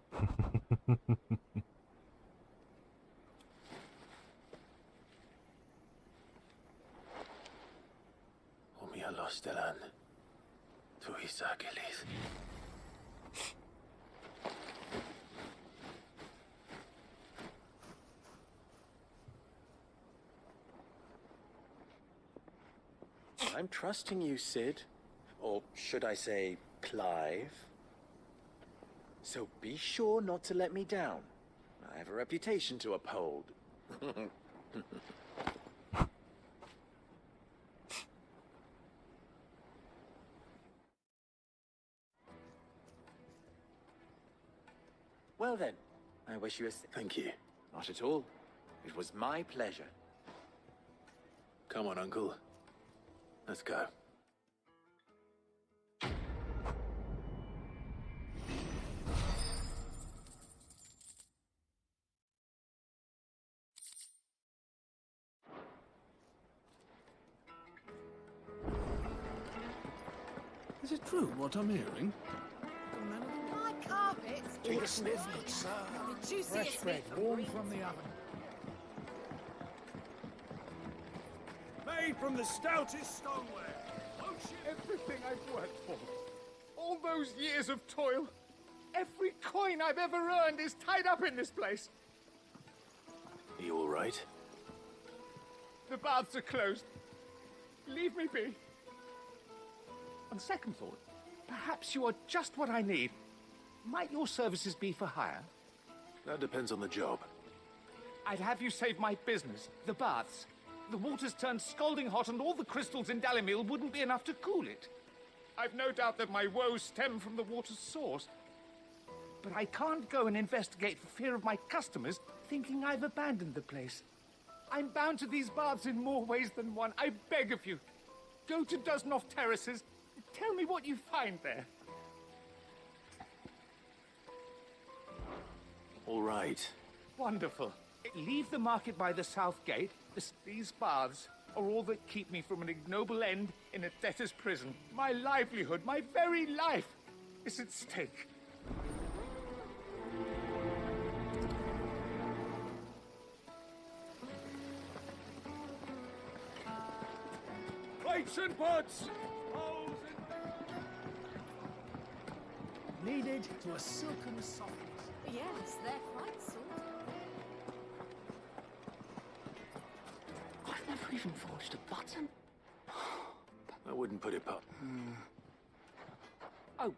Omia Lostelan. Tu Isakelis. I'm trusting you, Sid. Or should I say, Clive. So be sure not to let me down. I have a reputation to uphold. Well then, I wish you a... Thank you. Not at all. It was my pleasure. Come on, Uncle. Let's go. Is it true what I'm hearing? My carpets. Take a sniff, good sir. The juiciest Fresh bread, sniff. warm from the oven. Made from the stoutest stoneware. Everything I've worked for. All those years of toil. Every coin I've ever earned is tied up in this place. Are you all right? The baths are closed. Leave me be. On second thought, perhaps you are just what I need. Might your services be for hire? That depends on the job. I'd have you save my business, the baths. The water's turned scalding hot and all the crystals in Dalamil wouldn't be enough to cool it. I've no doubt that my woes stem from the water's source. But I can't go and investigate for fear of my customers thinking I've abandoned the place. I'm bound to these baths in more ways than one. I beg of you. Go to Dusnoff Terraces. Tell me what you find there. All right. Wonderful. Leave the market by the south gate. These baths are all that keep me from an ignoble end in a debtor's prison. My livelihood, my very life, is at stake. Plates and pots! Needed to a silken softness. Yes, they're quite sorted. I've never even forged a button. I wouldn't put it past. Oh,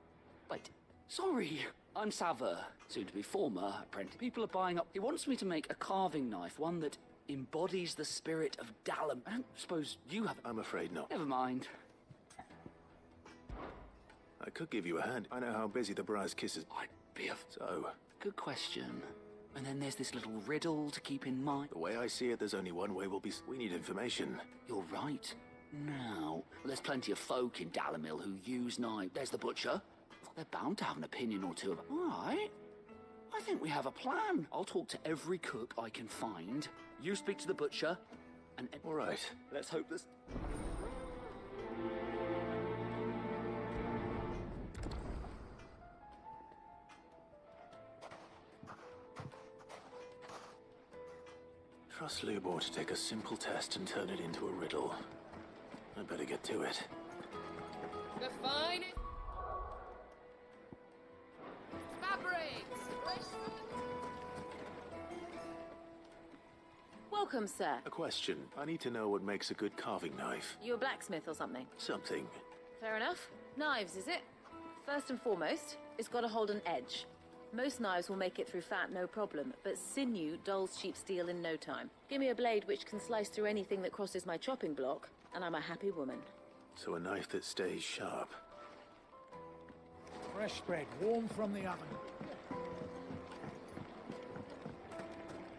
wait. Sorry. I'm Saver, soon to be former apprentice. People are buying up. He wants me to make a carving knife, one that embodies the spirit of Dalam. I don't suppose you have. I'm afraid not. Never mind. I could give you a hand. I know how busy the Briar's Kiss is. I'd be a... So? Good question. And then there's this little riddle to keep in mind. The way I see it, there's only one way we'll be... We need information. You're right. Now, there's plenty of folk in Dalamil who use knives. There's the butcher. They're bound to have an opinion or two about... All right. I think we have a plan. I'll talk to every cook I can find. You speak to the butcher, and... All right. Let's hope this... Trust Lubor to take a simple test and turn it into a riddle. I better get to it. The finest fabrics. Welcome, sir. A question. I need to know what makes a good carving knife. You a blacksmith or something? Something. Fair enough. Knives, is it? First and foremost, it's got to hold an edge. Most knives will make it through fat, no problem, but sinew dulls cheap steel in no time. Give me a blade which can slice through anything that crosses my chopping block, and I'm a happy woman. So a knife that stays sharp. Fresh bread, warm from the oven.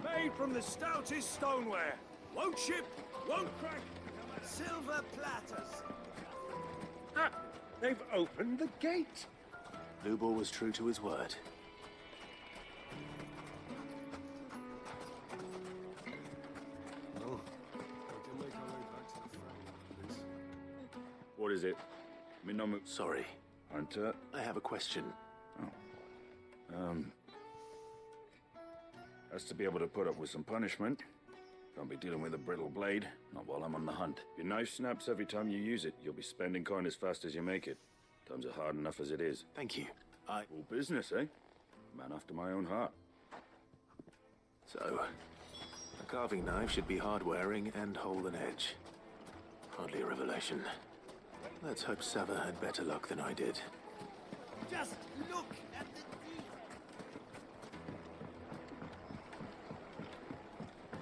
Made from the stoutest stoneware. Won't chip, won't crack. Silver platters. Ah, they've opened the gate. Lubor was true to his word. What is it? Minomu... Sorry. Hunter? I have a question. Has to be able to put up with some punishment. Can't be dealing with a brittle blade, not while I'm on the hunt. If your knife snaps every time you use it, you'll be spending coin as fast as you make it. Times are hard enough as it is. Thank you. All business, eh? Man after my own heart. So, a carving knife should be hard-wearing and hold an edge. Hardly a revelation. Let's hope Sava had better luck than I did. Just look at the deep.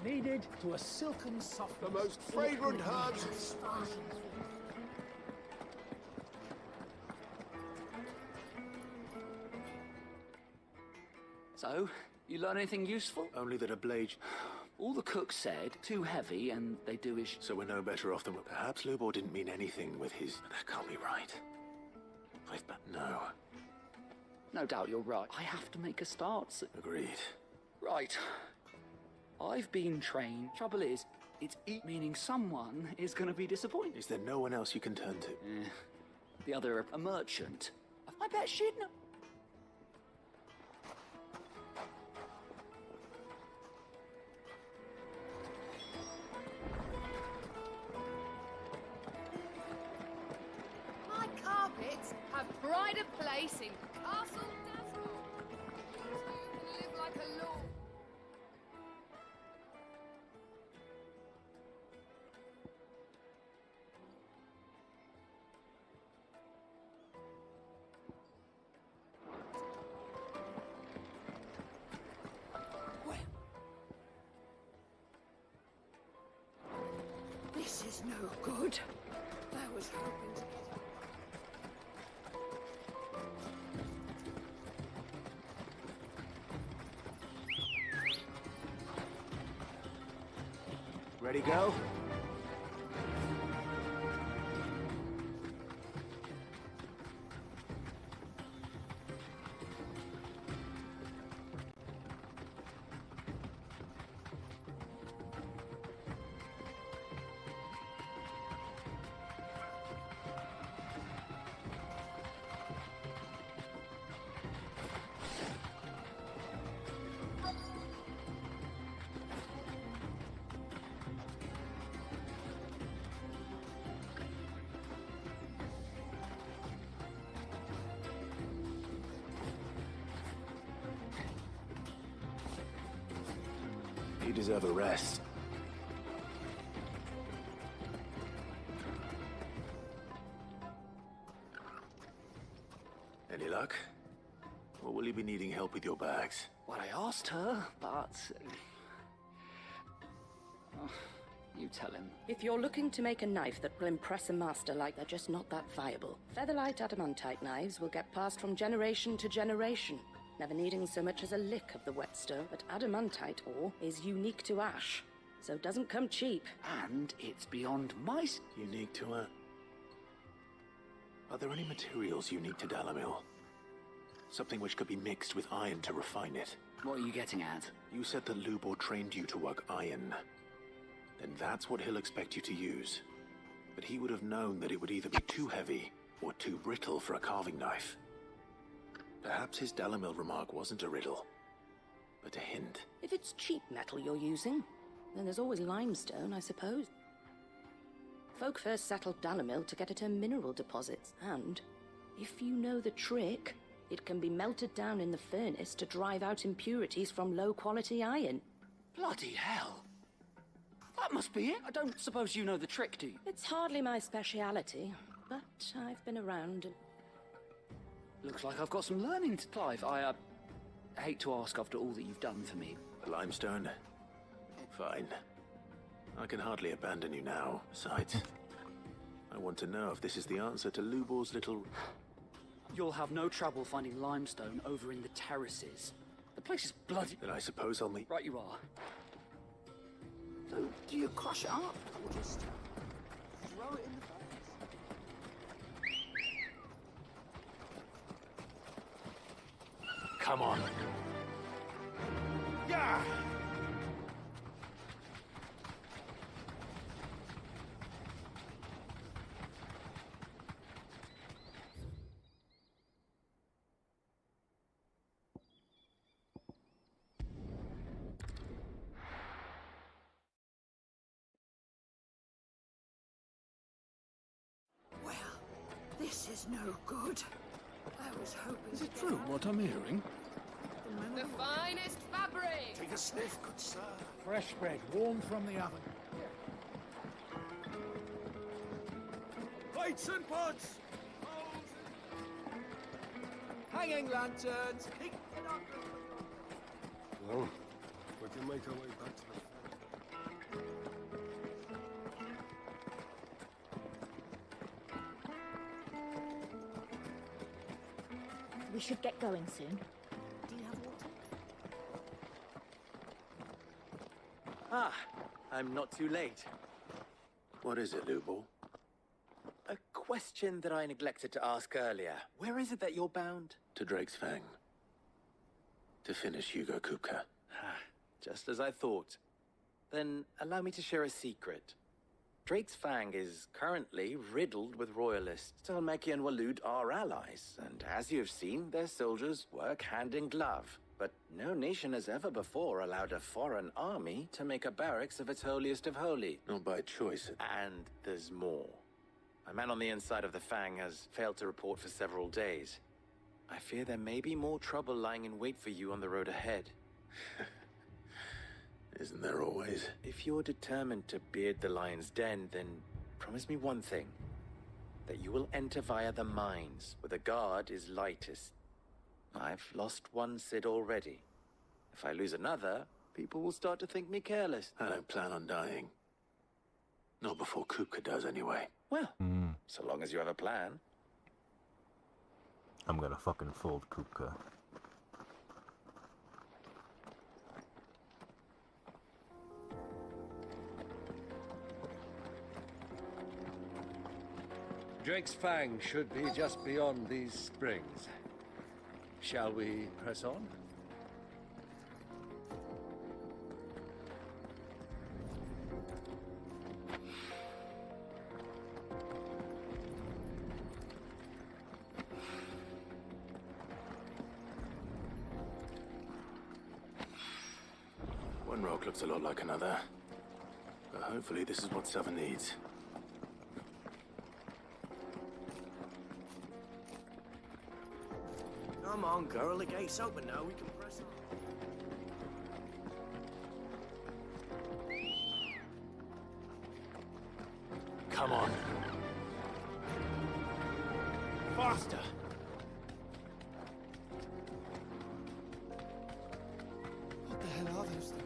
Needed to a silken softness. The most fragrant herbs and spices. So, you learn anything useful? Only that a blade... All the cooks said, too heavy, and they do ish... So we're no better off than... Perhaps Lubor didn't mean anything with his... That can't be right. No. No doubt you're right. I have to make a start. Agreed. Right. I've been trained. Trouble is, it's meaning someone is going to be disappointed. Is there no one else you can turn to? The other, a merchant. I bet she'd know. My carpets have pride of place in Castle Dazzle. You can live like a lord. This is no good. I was hoping to get you go. You deserve a rest. Any luck? Or will you be needing help with your bags? Well, I asked her, but... Oh, you tell him. If you're looking to make a knife that will impress a master like they're just not that viable, featherlight adamantite knives will get passed from generation to generation, never needing so much as a lick of the whetstone. But adamantite ore is unique to ash, so it doesn't come cheap. And it's beyond my... Unique to a... Are there any materials unique to Dalamil? Something which could be mixed with iron to refine it. What are you getting at? You said that Lubor trained you to work iron. Then that's what he'll expect you to use. But he would have known that it would either be too heavy or too brittle for a carving knife. Perhaps his Dalamil remark wasn't a riddle, but a hint. If it's cheap metal you're using, then there's always limestone, I suppose. Folk first settled Dalamil to get at her mineral deposits, and if you know the trick, it can be melted down in the furnace to drive out impurities from low-quality iron. Bloody hell! That must be it. I don't suppose you know the trick, do you? It's hardly my speciality, but I've been around and... Looks like I've got some learning to... Clive, I hate to ask after all that you've done for me. Limestone? Fine. I can hardly abandon you now. Besides, I want to know if this is the answer to Lubor's little... You'll have no trouble finding limestone over in the terraces. The place is bloody... Then I suppose I'll meet... Right you are. So, do you crush it up, or just throw it in the furnace? Come on. Yeah! Well, this is no good. I was hoping... Is it true what I'm hearing? The finest fabric! Take a sniff, good sir. Fresh bread, warm from the oven. Lights and pots! Hanging lanterns! Keep it up! Well, we can make our way back to the... We should get going soon. Do you have water? Ah, I'm not too late. What is it, Lubor? A question that I neglected to ask earlier. Where is it that you're bound? To Drake's Fang. To finish Hugo Kupka. Just as I thought. Then allow me to share a secret. Drake's Fang is currently riddled with royalists. Talmeki and Walud are allies, and as you have seen, their soldiers work hand in glove. But no nation has ever before allowed a foreign army to make a barracks of its holiest of holy. Not by choice. And there's more. A man on the inside of the Fang has failed to report for several days. I fear there may be more trouble lying in wait for you on the road ahead. Isn't there always? If you're determined to beard the lion's den, then promise me one thing. That you will enter via the mines, where the guard is lightest. I've lost one Cid already. If I lose another, people will start to think me careless. I don't plan on dying. Not before Kupka does, anyway. Well, so long as you have a plan. I'm gonna fucking fold Kupka. Drake's Fang should be just beyond these springs. Shall we press on? One rock looks a lot like another. But hopefully this is what Southern needs. Come on, girl. The gate's open now. We can press on. Come on. Faster! What the hell are those things?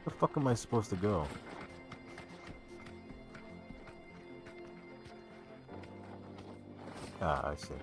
Where the fuck am I supposed to go? Ah, I see.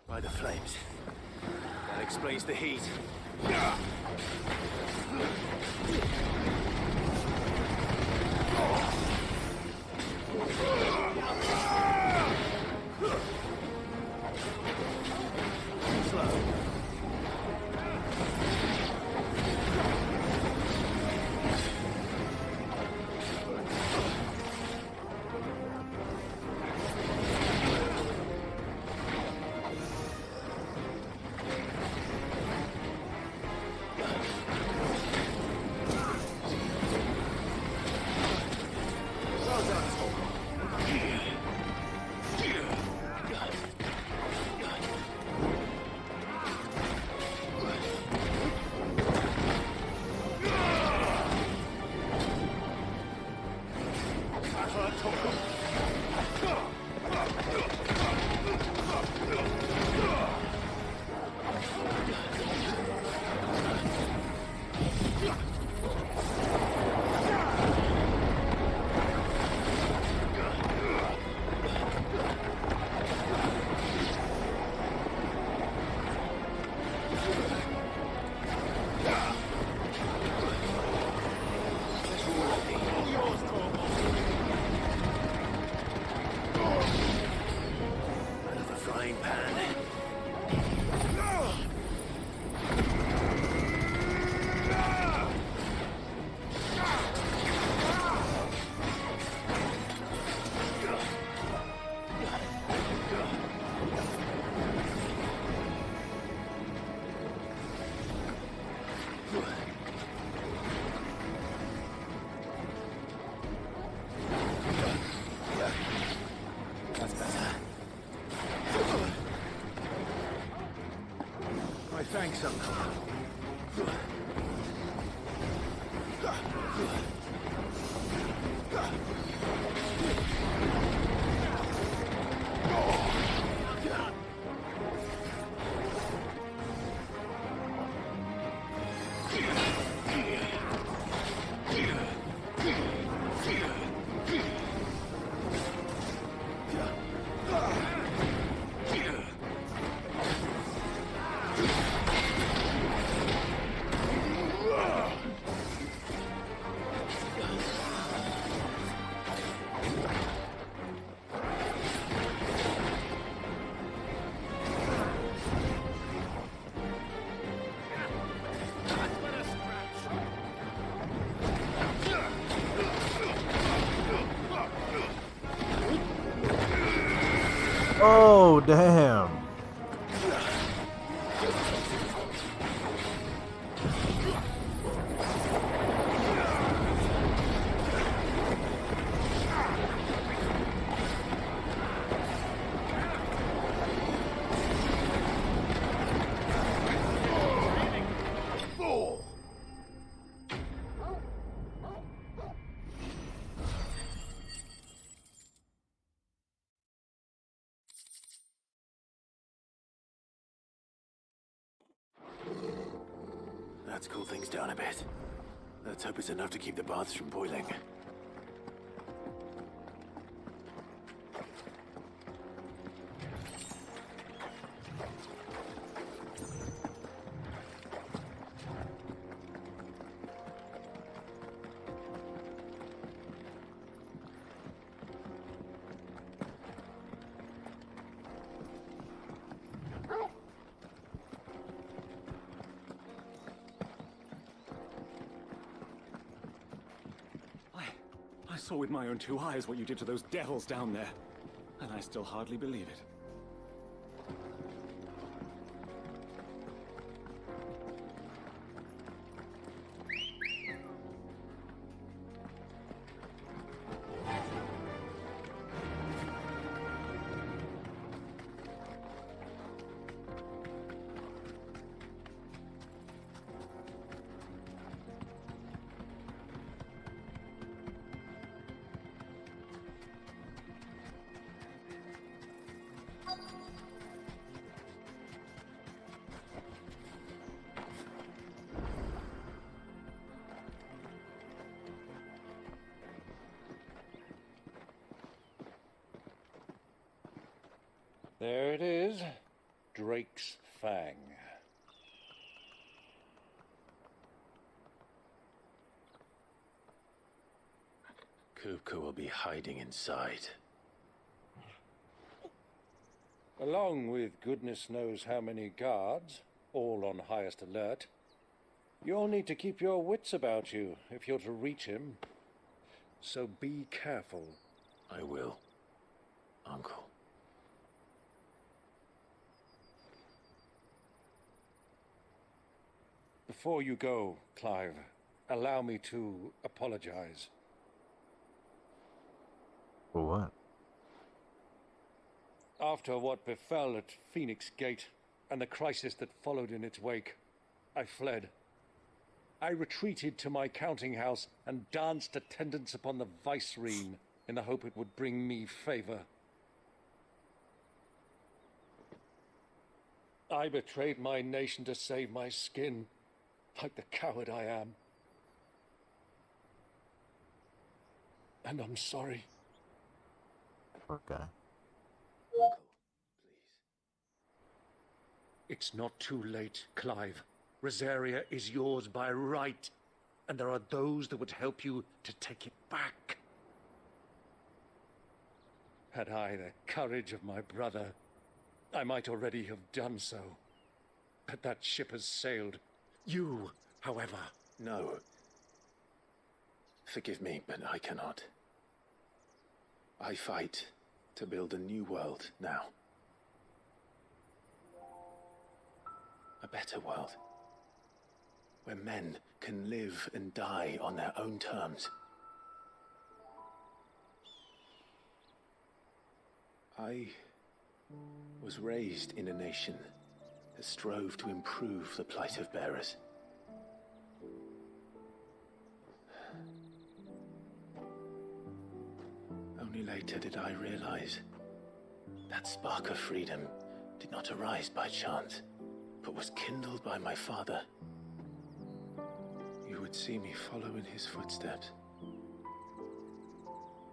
By the flames. That explains the heat. Thanks, Uncle. Oh, damn. Let's cool things down a bit. Let's hope it's enough to keep the baths from boiling. I saw with my own two eyes what you did to those devils down there, and I still hardly believe it. There it is. Drake's Fang. Kupka will be hiding inside. Along with goodness knows how many guards, all on highest alert. You'll need to keep your wits about you if you're to reach him. So be careful. I will, Uncle. Before you go, Clive, allow me to apologize. For what? After what befell at Phoenix Gate and the crisis that followed in its wake, I fled. I retreated to my counting house and danced attendance upon the vicereine in the hope it would bring me favor. I betrayed my nation to save my skin, like the coward I am. And I'm sorry. Okay. It's not too late, Clive. Rosaria is yours by right, and there are those that would help you to take it back. Had I the courage of my brother, I might already have done so. But that ship has sailed. You, however... No. Forgive me, but I cannot. I fight to build a new world now. A better world. Where men can live and die on their own terms. I was raised in a nation that strove to improve the plight of bearers. Only later did I realize that spark of freedom did not arise by chance, but was kindled by my father. You would see me follow in his footsteps.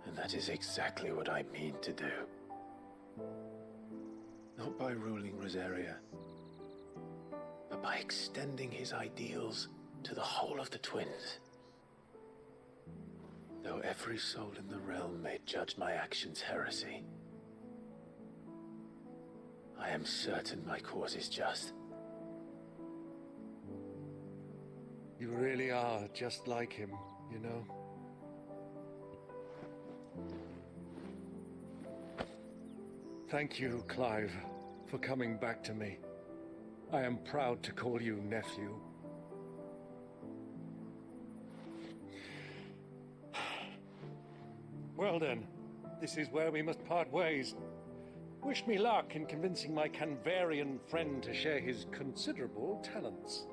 And that is exactly what I mean to do. Not by ruling Rosaria, but by extending his ideals to the whole of the twins. Though every soul in the realm may judge my actions heresy, I am certain my cause is just. You really are just like him, you know? Thank you, Clive, for coming back to me. I am proud to call you nephew. Well then, this is where we must part ways. Wish me luck in convincing my Canvarian friend to share his considerable talents.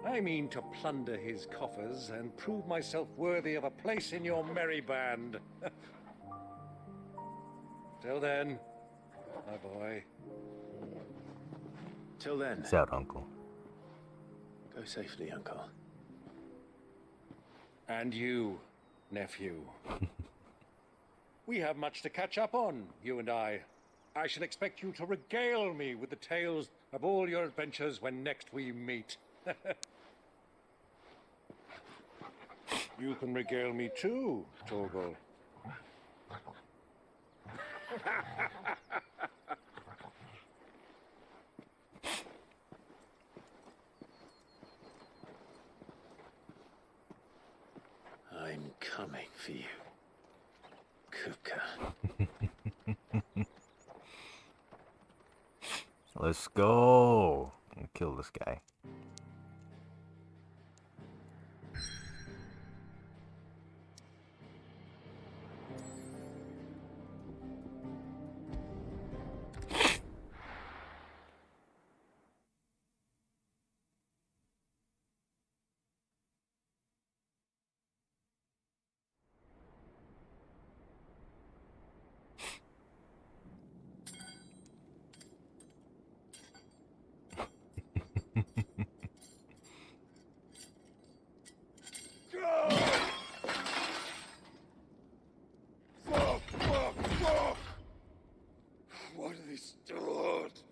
I mean to plunder his coffers and prove myself worthy of a place in your merry band. Till then, my boy. Till then. Peace out, Uncle. Go safely, Uncle. And you, nephew. We have much to catch up on, you and I. I shall expect you to regale me with the tales of all your adventures when next we meet. You can regale me too, Torgal. I'm coming for you, Kupka. Let's go. And kill this guy. Fuck! Why do they still hurt?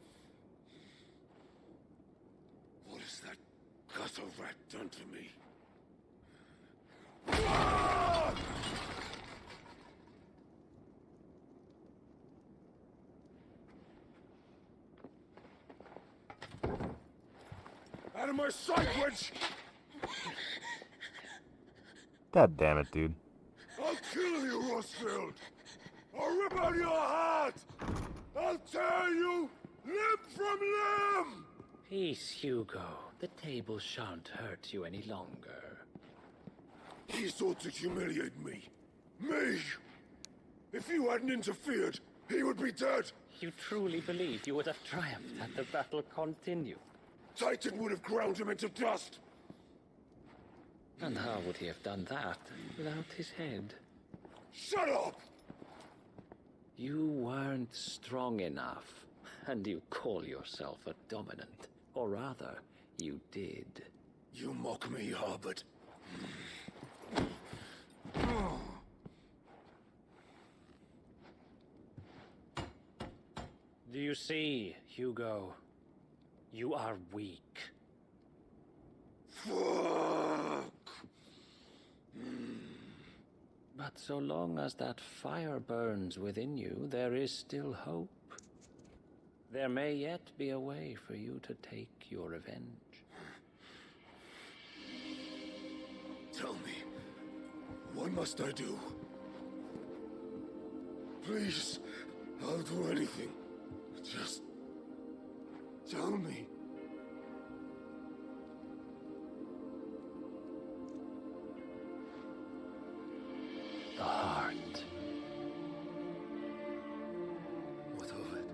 What has that gutter rat done to me? Out of my sight, witch! God damn it, dude. I'll kill you, Rosfield! I'll rip out your heart! I'll tear you limb from limb! Peace, Hugo. The table shan't hurt you any longer. He sought to humiliate me. Me! If you hadn't interfered, he would be dead! You truly believe you would have triumphed had the battle continued? Titan would have ground him into dust! And how would he have done that without his head? Shut up! You weren't strong enough, and you call yourself a dominant. Or rather, you did. You mock me, Harbert. Do you see, Hugo? You are weak. Fuck! But so long as that fire burns within you, there is still hope. There may yet be a way for you to take your revenge. Tell me, what must I do? Please, I'll do anything. Just tell me. The heart. What of it?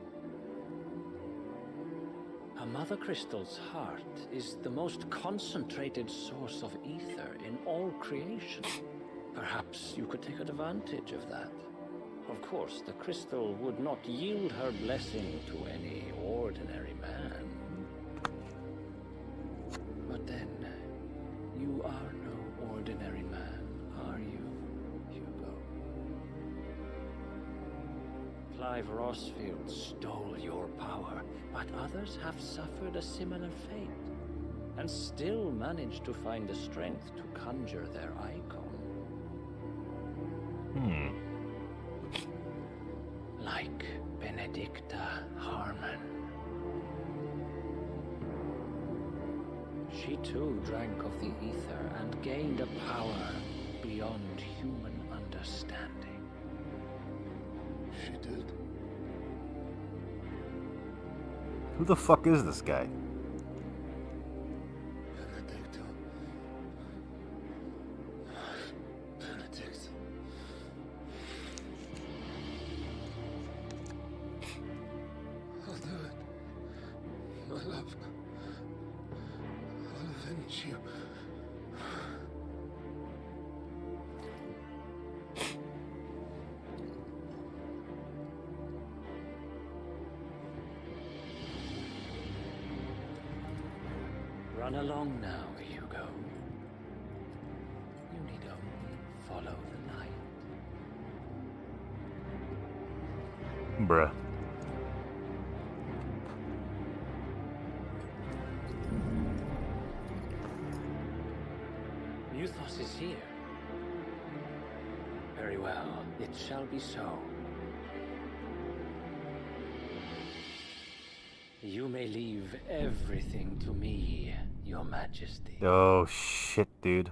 A Mother Crystal's heart is the most concentrated source of ether in all creation. Perhaps you could take advantage of that. Of course, the crystal would not yield her blessing to any ordinary man. But then, you are no ordinary man, are you, Hugo? Clive Rosfield stole your power, but others have suffered a similar fate, and still managed to find the strength to conjure their icon. Like Benedicta Harmon. She too drank of the ether and gained a power beyond human understanding. she did. Who the fuck is this guy? Benedict. Benedict. I'll do it. My love. I'll avenge you. Run along now, Hugo. You need only follow the light. Bruh. Muthos is here. Very well, it shall be so. You may leave everything to me, Your Majesty. Oh shit, dude.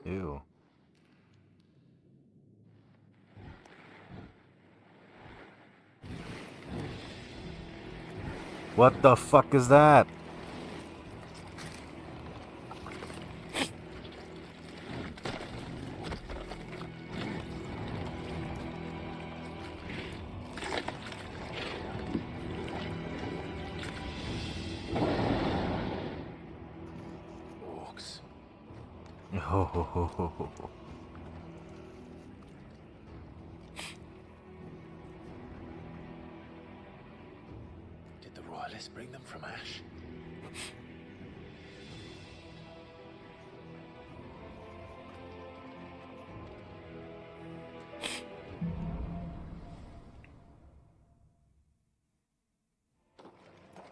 Ew. What the fuck is that? Orcs. Oh. Did the royalists bring them from Ash?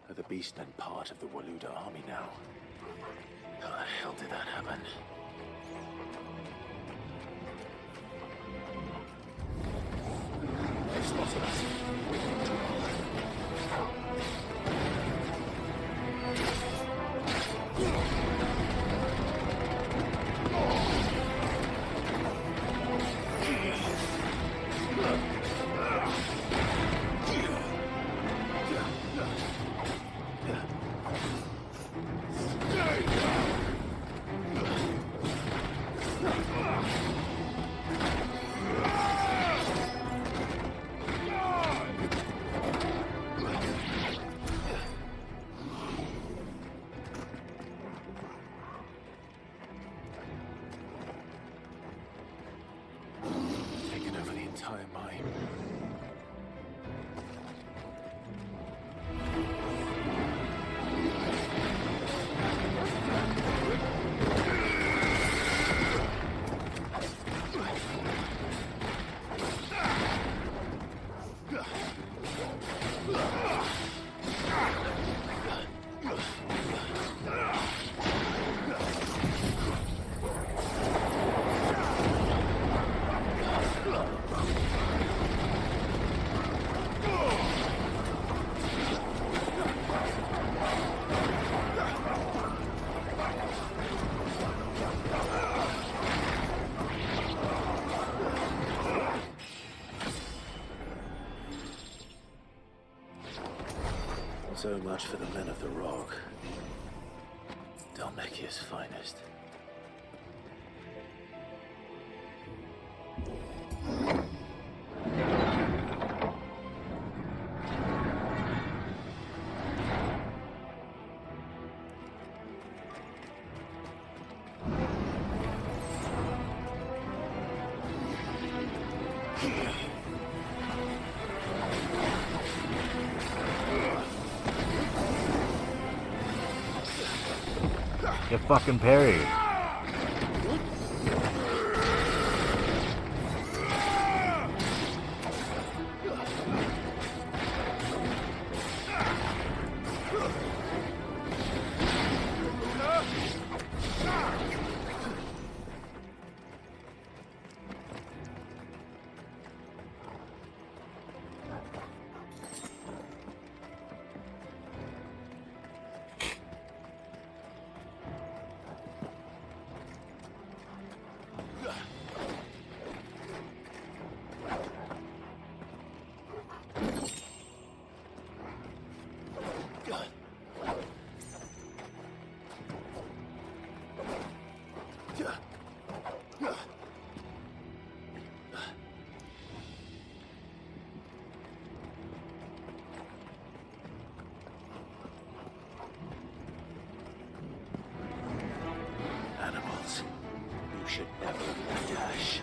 Are the Beastmen part of the Waluda army now? How the hell did that happen? They've spotted us. Taken over the entire mine. So much for the men of the Rock. Dalmacia's finest. Get fucking parried. Animals. You should never have left Ash.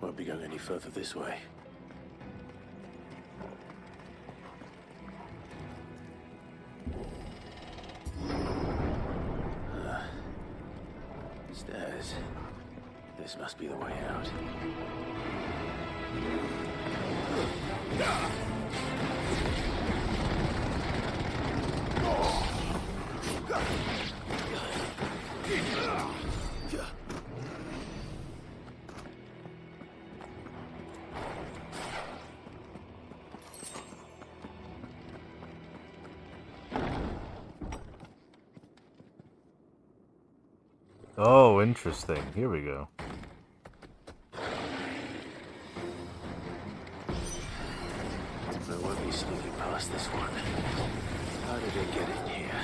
Won't be going any further this way. Stairs. This must be the way out. Oh, interesting. Here we go. I won't be sneaking past this one. How did it get in here?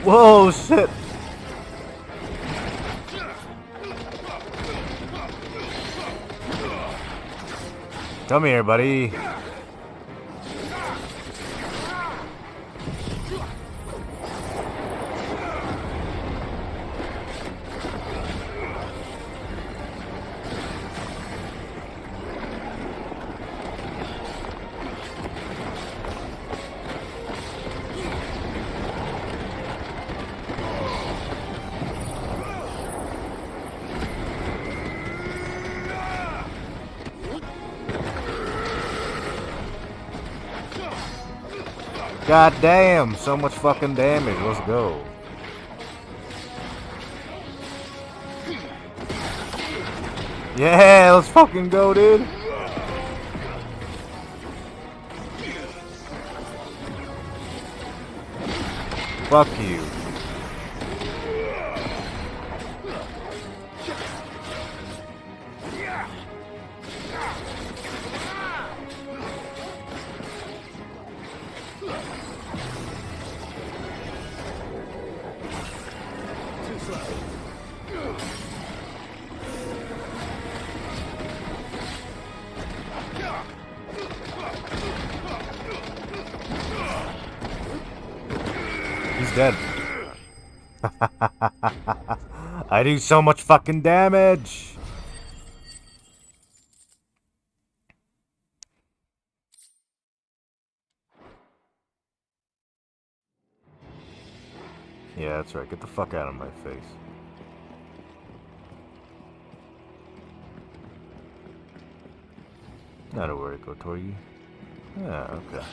Whoa, shit! Come here, buddy. God damn, so much fucking damage. Let's go. Yeah, let's fucking go, dude. Fuck you. He's dead. I do so much fucking damage. Yeah, that's right. Get the fuck out of my face. Not a worry, Kotori. Yeah, okay.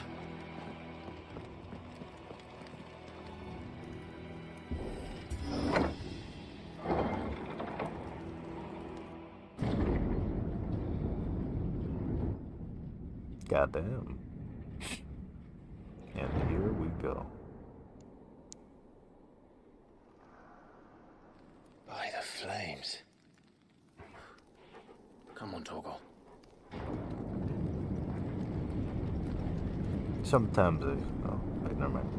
Goddamn. And here we go. By the flames. Come on, Torgal. Sometimes I... Oh, wait, never mind.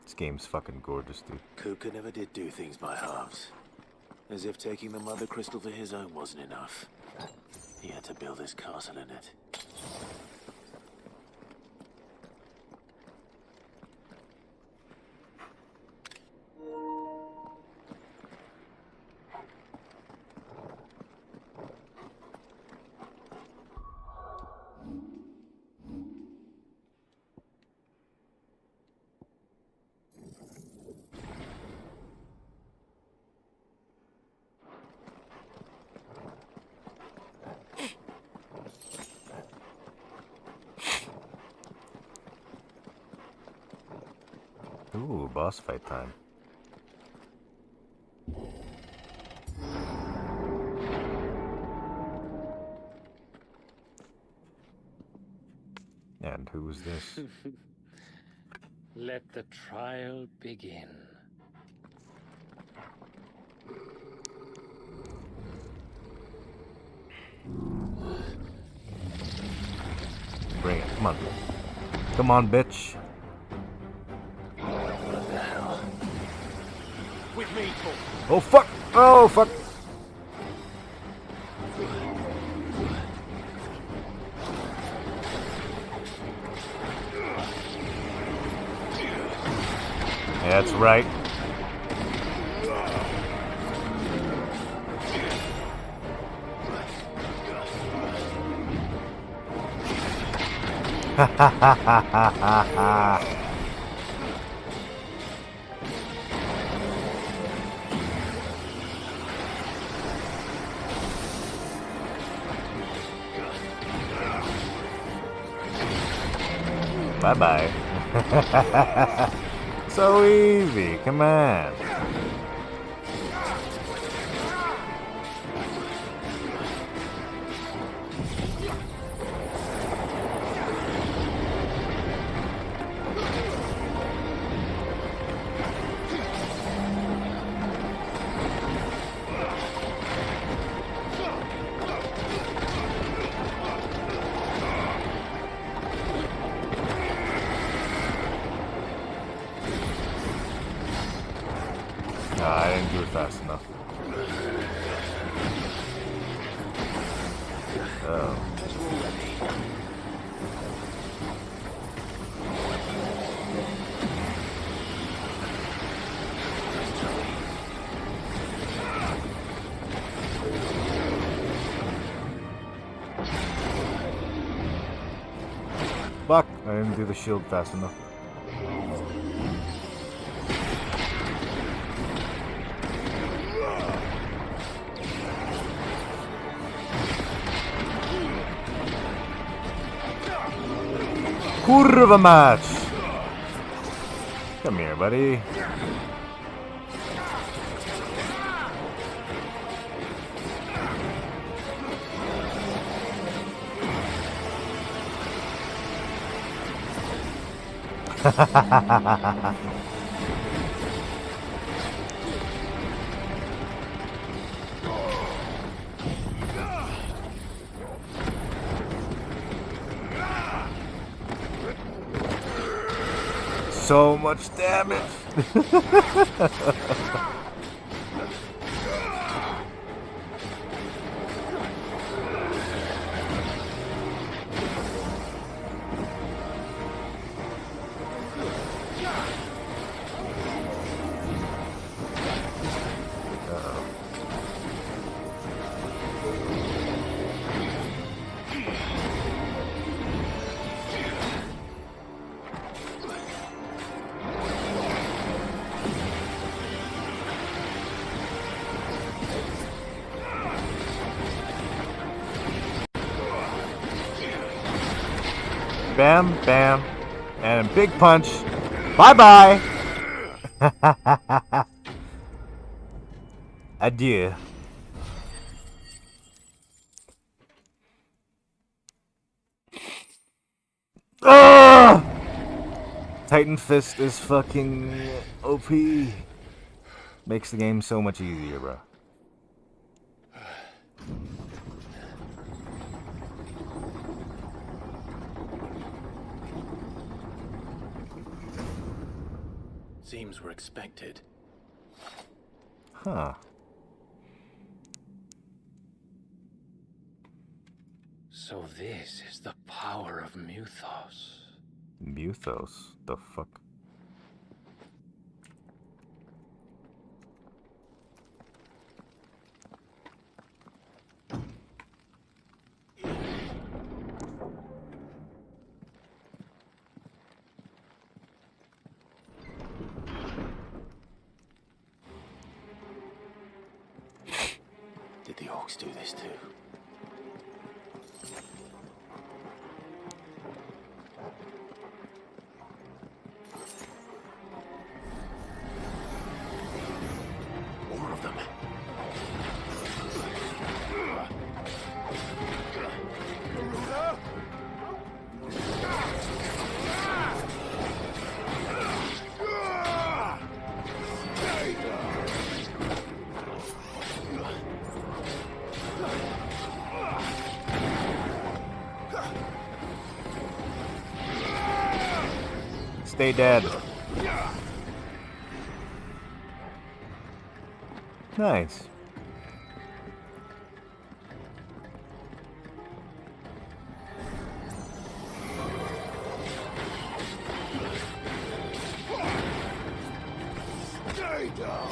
This game's fucking gorgeous, dude. Kuka never did do things by halves. As if taking the Mother Crystal for his own wasn't enough. He had to build his castle in it. Ooh, boss fight time. And who is this? Let the trial begin. Bring it. Come on. Come on, bitch. What the hell? With me, Paul. Oh, fuck. Oh, fuck. That's right. Ha ha ha ha ha ha. Bye-bye. So easy, come on. I didn't do it fast enough. Fuck, I didn't do the shield fast enough. Curva match! Come here, buddy. So much damage. Bam, bam, and a big punch. Bye-bye. Adieu. Ugh! Titan Fist is fucking OP. Makes the game so much easier, bro. Seems we're expected. Huh. So this is the power of Muthos. Muthos? The fuck? Did the orcs do this too? More of them. Stay dead. Nice. Stay down.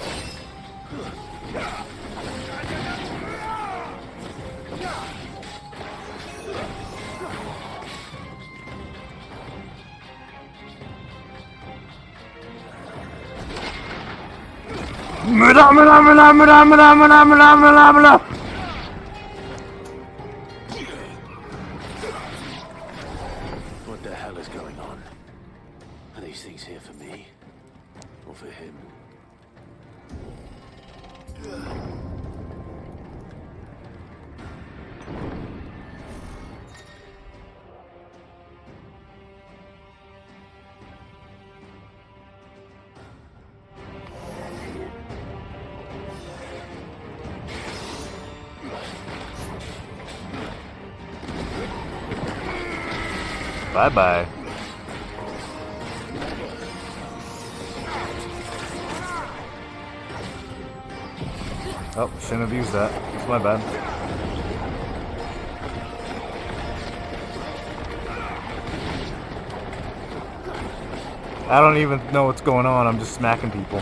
What the hell is going on? Are these things here for me? Or for him? Bye-bye. Oh, shouldn't have used that. It's my bad. I don't even know what's going on. I'm just smacking people.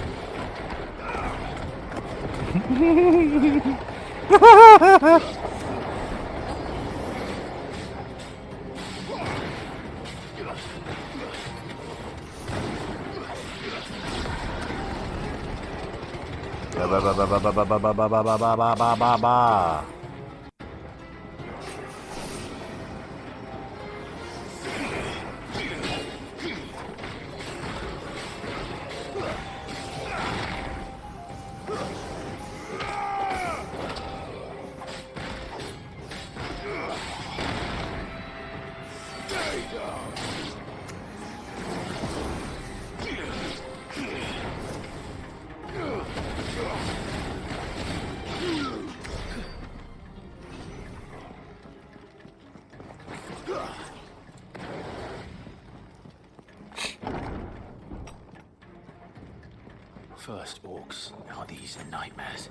First orcs, now these nightmares.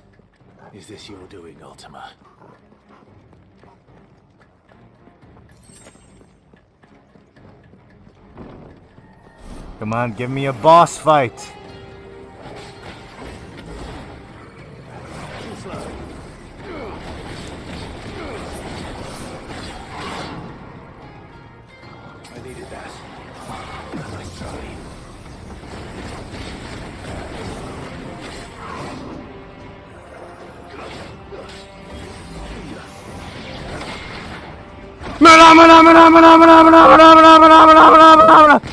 Is this your doing, Ultima? Come on, give me a boss fight. I needed that. Nice try.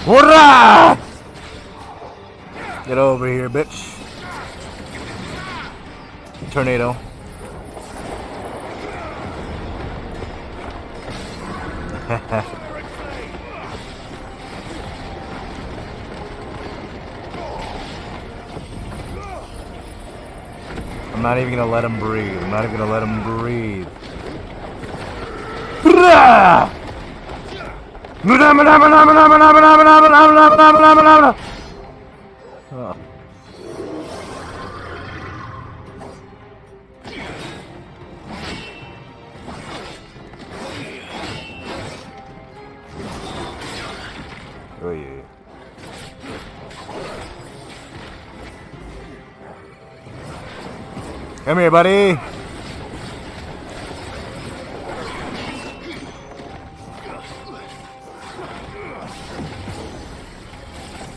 Hurrah! Get over here, bitch. Tornado. I'm not even gonna let him breathe. I'm not even gonna let him breathe. Oh. Oh yeah. Come here, buddy.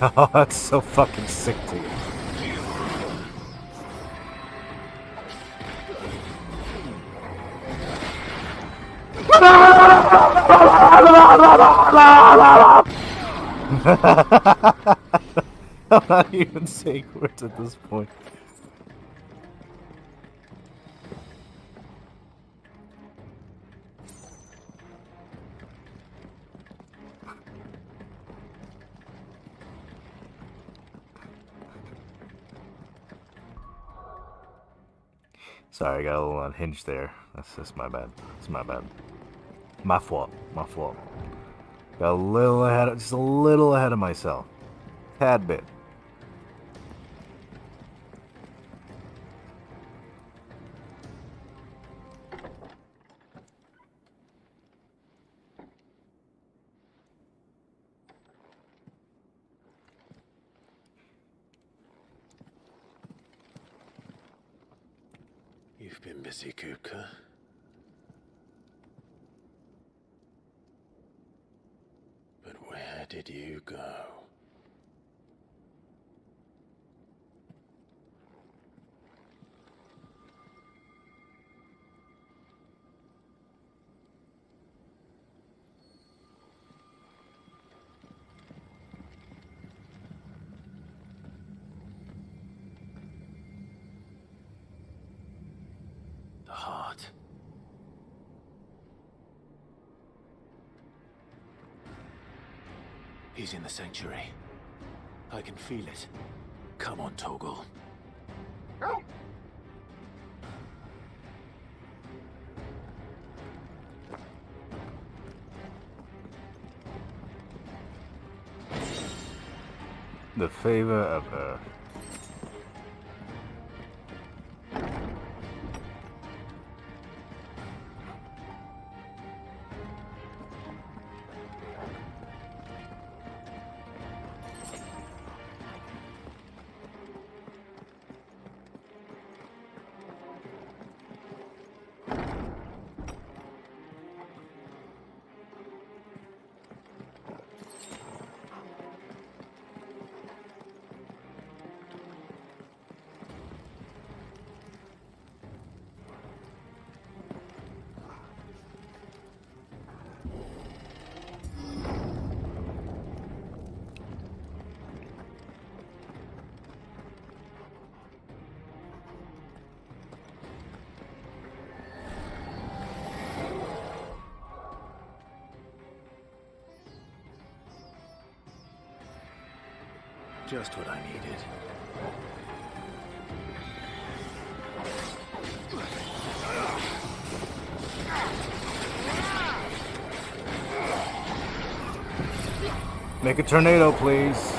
Oh, that's so fucking sick to you. I'm not even saying words at this point. Sorry, I got a little unhinged there. That's just my bad. It's my bad. My fault. My fault. Got a little ahead, just a little ahead of myself. Tad bit. You've been busy, Kupka. But where did you go? The heart. He's in the sanctuary. I can feel it. Come on, Toggle. The favor of Earth. Just what I needed. Make a tornado, please.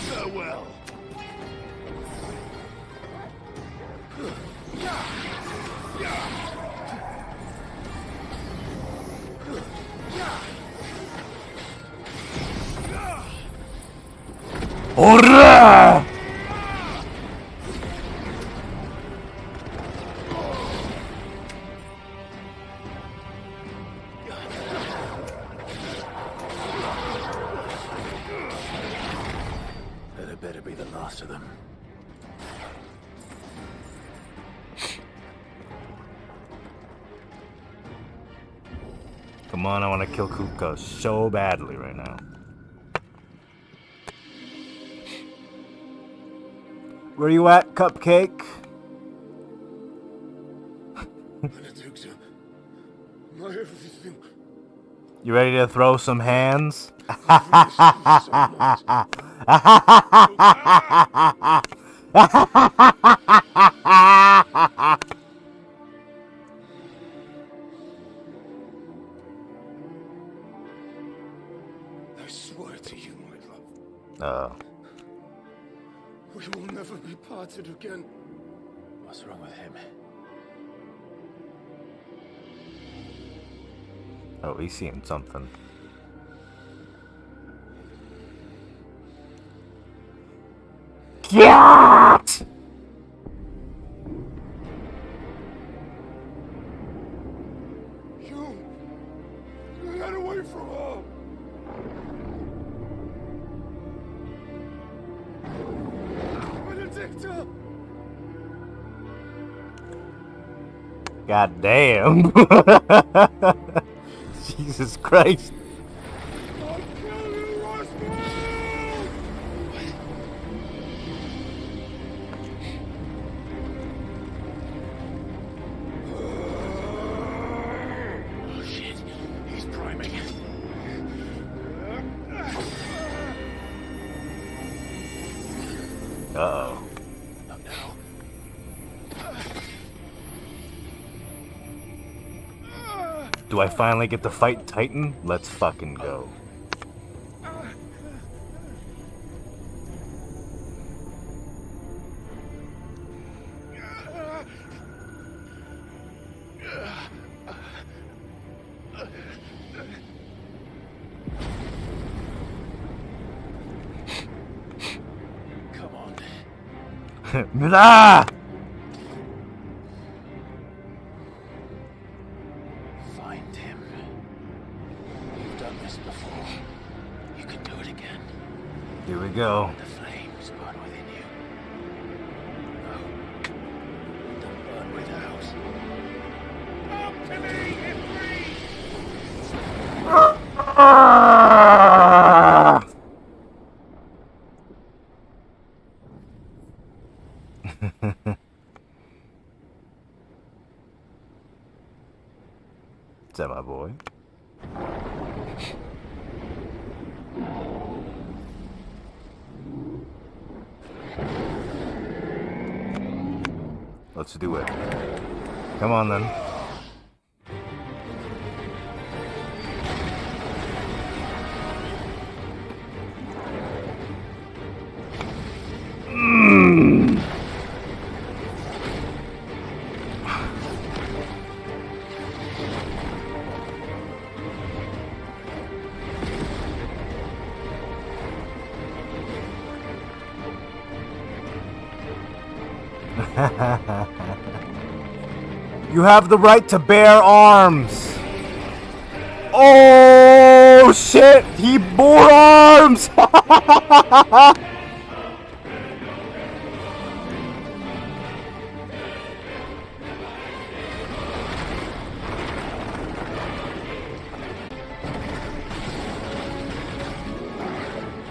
Farewell. Hurrah! That had better be the last of them. Come on, I want to kill Kupka so badly right now. Where you at, Cupcake? Benedicta, my everything. You ready to throw some hands? I swear to you, my love. We will never be parted again. What's wrong with him? Oh, he's seeing something. Get! You get away from her. Benedicta! God damn. Jesus Christ. Oh shit, he's priming. Uh-oh. Not now. Do I finally get to fight Titan? Let's fucking go. Come on. Blah! Find him. You've done this before. You can do it again. Here we go. The flames burn within you. No. Don't burn without. Come to me, Is that my boy? Let's do it. Come on then. You have the right to bear arms. Oh shit! He bore arms.